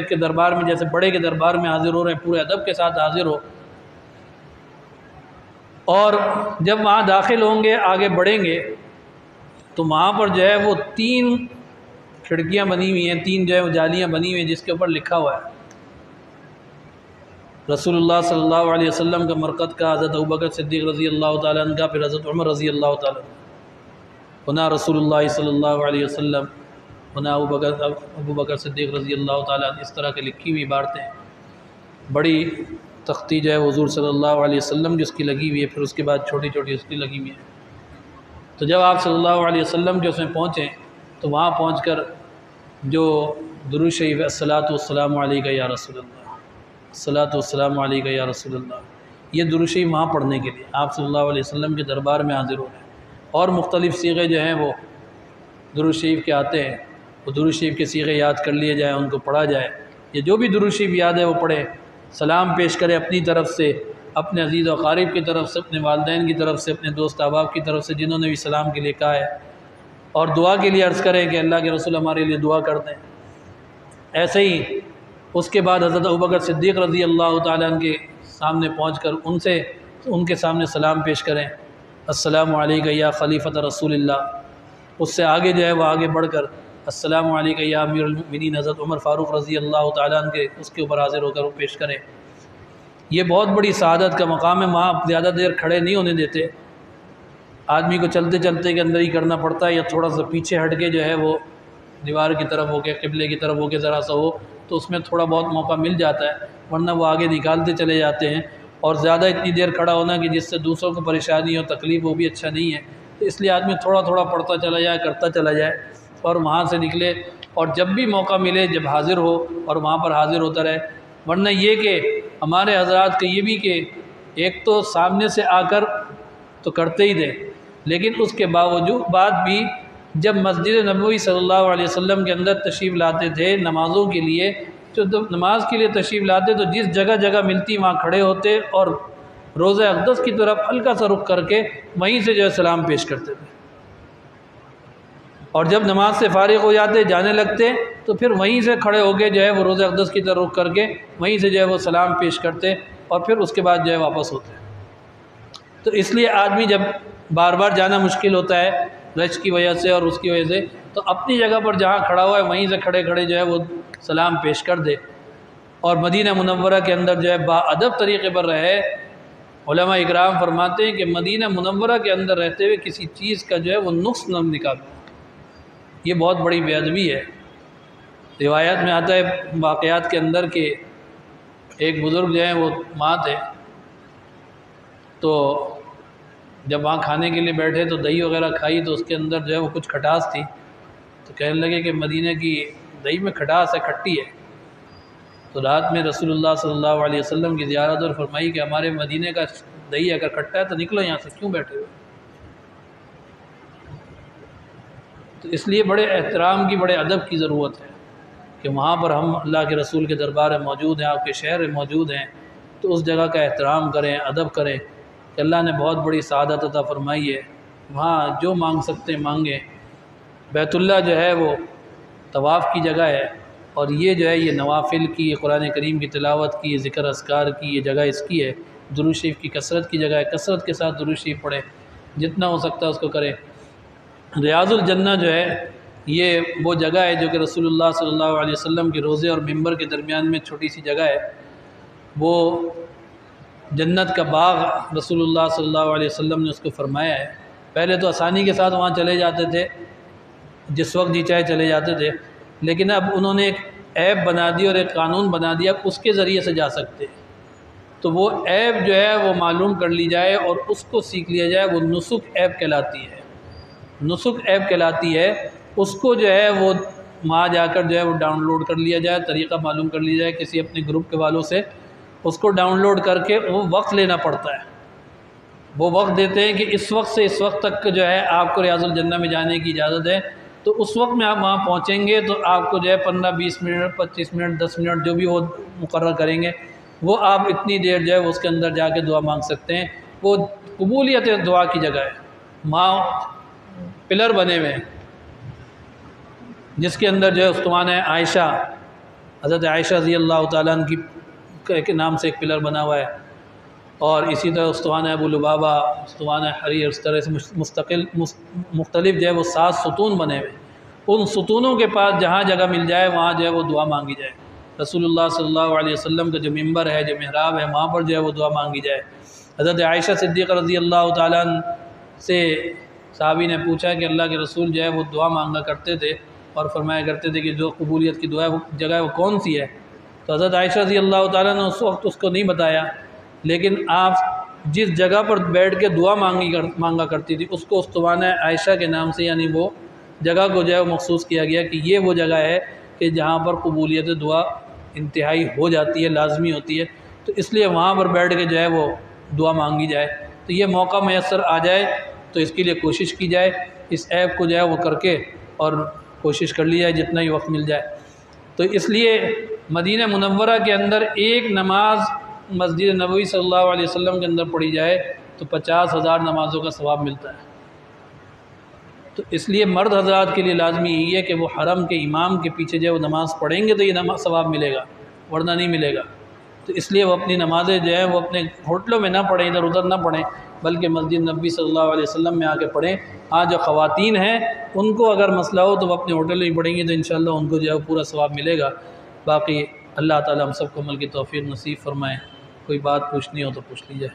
S2: کے دربار میں، جیسے بڑے کے دربار میں حاضر ہو رہے ہیں، پورے ادب کے ساتھ حاضر ہو۔ اور جب وہاں داخل ہوں گے، آگے بڑھیں گے، تو وہاں پر جو ہے وہ 3 کھڑکیاں بنی ہوئی ہیں، 3 جو ہے وہ جالیاں بنی ہوئی ہیں، جس کے اوپر لکھا ہوا ہے رسول اللہ صلی اللہ علیہ وسلم کا مرقد کا، حضرت ابوبکر صدیق رضی اللہ تعالیٰ عنہ کا، پھر حضرت عمر رضی اللہ تعالیٰ عنہ، ہنا رسول اللہ صلی اللہ علیہ وسلم، ہنا ابوبکر صدیق رضی اللہ تعالیٰ عنہ، اس طرح کے لکھی ہوئی عبارتیں، بڑی تختی جو ہے حضور صلی اللہ علیہ وسلم کی اس کی لگی ہوئی ہے، پھر اس کے بعد چھوٹی چھوٹی اس کی لگی ہوئی ہے۔ تو جب آپ صلی اللہ علیہ وسلم کے اس میں پہنچیں تو وہاں پہنچ کر جو درود شریف الصلاۃ والسلام علیک یا رسول اللہ، الصلاۃ والسلام علیک یا رسول اللہ، یہ درود شریف وہاں پڑھنے کے لیے آپ صلی اللہ علیہ وسلم کے دربار میں حاضر ہو رہے ہیں، اور مختلف صیغے جو ہیں وہ درود شریف کے آتے ہیں، وہ درود شریف کے صیغے یاد کر لیے جائیں، ان کو پڑھا جائے، یہ جو بھی درود شریف یاد ہے وہ پڑھیں، سلام پیش کریں اپنی طرف سے، اپنے عزیز و اقارب کی طرف سے، اپنے والدین کی طرف سے، اپنے دوست احباب کی طرف سے جنہوں نے بھی سلام کے لیے کہا ہے، اور دعا کے لیے عرض کریں کہ اللہ کے رسول ہمارے لیے دعا کر دیں۔ ایسے ہی اس کے بعد حضرت ابوبکر صدیق رضی اللہ تعالیٰ عنہ کے سامنے پہنچ کر ان کے سامنے سلام پیش کریں، السلام علیک یا خلیفۃ رسول اللہ۔ اس سے آگے جو ہے وہ آگے بڑھ کر السلام علیک یا امیر المؤمنین حضرت عمر فاروق رضی اللہ تعالیٰ عنہ کے اس کے اوپر حاضر ہو کر وہ پیش کریں۔ یہ بہت بڑی سعادت کا مقام ہے، وہاں زیادہ دیر کھڑے نہیں ہونے دیتے، آدمی کو چلتے چلتے کے اندر ہی کرنا پڑتا ہے، یا تھوڑا سا پیچھے ہٹ کے جو ہے وہ دیوار کی طرف ہو کے، قبلے کی طرف ہو کے ذرا سا ہو تو اس میں تھوڑا بہت موقع مل جاتا ہے، ورنہ وہ آگے نکالتے چلے جاتے ہیں، اور زیادہ اتنی دیر کھڑا ہونا کہ جس سے دوسروں کو پریشانی اور تکلیف وہ بھی اچھا نہیں ہے، تو اس لیے آدمی تھوڑا تھوڑا پڑھتا چلا جائے، کرتا چلا جائے، اور وہاں سے نکلے، اور جب بھی موقع ملے جب حاضر ہو اور وہاں پر حاضر ہوتا رہے۔ ورنہ یہ کہ ہمارے حضرات کے یہ بھی کہ ایک تو سامنے سے آ کر تو کرتے ہی تھے، لیکن اس کے بعد بھی جب مسجد نبوی صلی اللہ علیہ وسلم کے اندر تشریف لاتے تھے نمازوں کے لیے، جو نماز کے لیے تشریف لاتے تو جس جگہ جگہ ملتی وہاں کھڑے ہوتے، اور روضہ اقدس کی طرف ہلکا سا رخ کر کے وہیں سے جو ہے سلام پیش کرتے تھے، اور جب نماز سے فارغ ہو جاتے جانے لگتے تو پھر وہیں سے کھڑے ہو کے جو ہے وہ روضہ اقدس کی طرف رخ کر کے وہیں سے جو ہے وہ سلام پیش کرتے، اور پھر اس کے بعد جو ہے واپس ہوتے۔ تو اس لیے آدمی جب بار بار جانا مشکل ہوتا ہے رش کی وجہ سے اور اس کی وجہ سے، تو اپنی جگہ پر جہاں کھڑا ہوا ہے وہیں سے کھڑے کھڑے جو ہے وہ سلام پیش کر دے، اور مدینہ منورہ کے اندر جو ہے با ادب طریقے پر رہے۔ علماء اکرام فرماتے ہیں کہ مدینہ منورہ کے اندر رہتے ہوئے کسی چیز کا جو ہے وہ نقص نہ نکالو، یہ بہت بڑی بے ادبی ہے۔ روایات میں آتا ہے واقعات کے اندر کہ ایک بزرگ جو ہیں وہ ماں تھے، تو جب وہاں کھانے کے لیے بیٹھے تو دہی وغیرہ کھائی تو اس کے اندر جو ہے وہ کچھ کھٹاس تھی، تو کہنے لگے کہ مدینہ کی دہی میں کھٹاس ہے، کھٹی ہے۔ تو رات میں رسول اللہ صلی اللہ علیہ وسلم کی زیارت اور فرمائی کہ ہمارے مدینہ کا دہی اگر کھٹا ہے تو نکلو یہاں سے، کیوں بیٹھے ہوئے؟ تو اس لیے بڑے احترام کی، بڑے ادب کی ضرورت ہے کہ وہاں پر ہم اللہ کے رسول کے دربار میں موجود ہیں، آپ کے شہر میں موجود ہیں، تو اس جگہ کا احترام کریں، ادب کریں کہ اللہ نے بہت بڑی سعادت عطا فرمائی ہے، وہاں جو مانگ سکتے ہیں مانگیں۔ بیت اللہ جو ہے وہ طواف کی جگہ ہے، اور یہ جو ہے یہ نوافل کی، یہ قرآن کریم کی تلاوت کی، یہ ذکر اذکار کی یہ جگہ اس کی ہے، درود شریف کی کثرت کی جگہ ہے، کثرت کے ساتھ درود شریف پڑھیں۔ جتنا ہو سکتا ہے اس کو کرے۔ ریاض الجنہ جو ہے یہ وہ جگہ ہے جو کہ رسول اللہ صلی اللہ علیہ وسلم کے روضے اور ممبر کے درمیان میں چھوٹی سی جگہ ہے۔ وہ جنت کا باغ رسول اللہ صلی اللہ علیہ وسلم نے اس کو فرمایا ہے۔ پہلے تو آسانی کے ساتھ وہاں چلے جاتے تھے، جس وقت جی چاہے چلے جاتے تھے، لیکن اب انہوں نے ایک ایپ بنا دی اور ایک قانون بنا دیا، اس کے ذریعے سے جا سکتے ہیں۔ تو وہ ایپ جو ہے وہ معلوم کر لی جائے اور اس کو سیکھ لیا جائے، وہ نسک ایپ کہلاتی ہے، نسک ایپ کہلاتی ہے۔ اس کو جو ہے وہ وہاں جا کر جو ہے وہ ڈاؤن لوڈ کر لیا جائے، طریقہ معلوم کر لیا جائے کسی اپنے گروپ کے والوں سے، اس کو ڈاؤن لوڈ کر کے وہ وقت لینا پڑتا ہے۔ وہ وقت دیتے ہیں کہ اس وقت سے اس وقت تک جو ہے آپ کو ریاض الجنہ میں جانے کی اجازت ہے، تو اس وقت میں آپ وہاں پہنچیں گے تو آپ کو جو ہے 15-20 منٹ 25 منٹ 10 منٹ جو بھی وہ مقرر کریں گے، وہ آپ اتنی دیر جو ہے وہ اس کے اندر جا کے دعا مانگ سکتے ہیں۔ وہ قبولیت دعا کی جگہ ہے، وہاں پلر بنے ہوئے ہیں جس کے اندر جو ہے استوانہ عائشہ، حضرت عائشہ رضی اللہ تعالیٰ عنہ کے نام سے ایک پلر بنا ہوا ہے، اور اسی طرح استوانہ ابو لبابہ، استوانہ حریر، اس طرح سے مختلف جو ہے وہ 7 ستون بنے ہوئے ہیں۔ ان ستونوں کے پاس جہاں جگہ مل جائے وہاں جو ہے وہ دعا مانگی جائے۔ رسول اللہ صلی اللہ علیہ وسلم کا جو ممبر ہے، جو محراب ہے، وہاں پر جو ہے وہ دعا مانگی جائے۔ حضرت عائشہ صدیقہ رضی اللہ تعالیٰ عنہ سے صحابی نے پوچھا کہ اللہ کے رسول جو ہے وہ دعا مانگا کرتے تھے اور فرمایا کرتے تھے کہ جو قبولیت کی دعا ہے وہ جگہ وہ کون سی ہے؟ تو حضرت عائشہ رضی اللہ تعالیٰ نے اس وقت اس کو نہیں بتایا، لیکن آپ جس جگہ پر بیٹھ کے دعا مانگا کرتی تھی اس کو استوانہ عائشہ کے نام سے، یعنی وہ جگہ کو جو ہے مخصوص کیا گیا کہ یہ وہ جگہ ہے کہ جہاں پر قبولیت دعا انتہائی ہو جاتی ہے، لازمی ہوتی ہے، تو اس لیے وہاں پر بیٹھ کے جو ہے وہ دعا مانگی جائے۔ تو یہ موقع میسر آ جائے تو اس کے لیے کوشش کی جائے، اس ایپ کو جو ہے وہ کر کے اور کوشش کر لی جائے جتنا ہی وقت مل جائے۔ تو اس لیے مدینہ منورہ کے اندر ایک نماز مسجد نبوی صلی اللہ علیہ وسلم کے اندر پڑھی جائے تو 50,000 نمازوں کا ثواب ملتا ہے۔ تو اس لیے مرد حضرات کے لیے لازمی یہی ہے کہ وہ حرم کے امام کے پیچھے جو ہے وہ نماز پڑھیں گے تو یہ ثواب ملے گا، ورنہ نہیں ملے گا۔ تو اس لیے وہ اپنی نمازیں جو ہے وہ اپنے ہوٹلوں میں نہ پڑھیں، ادھر ادھر نہ پڑھیں، بلکہ مسجد نبوی صلی اللہ علیہ وسلم میں آ کے پڑھیں۔ ہاں جو خواتین ہیں ان کو اگر مسئلہ ہو تو وہ اپنے ہوٹل میں پڑھیں گی تو انشاءاللہ ان کو جو ہے پورا ثواب ملے گا۔ باقی اللہ تعالیٰ ہم سب کو عمل کی توفیق نصیب فرمائے۔ کوئی بات پوچھنی ہو تو پوچھ لیجیے۔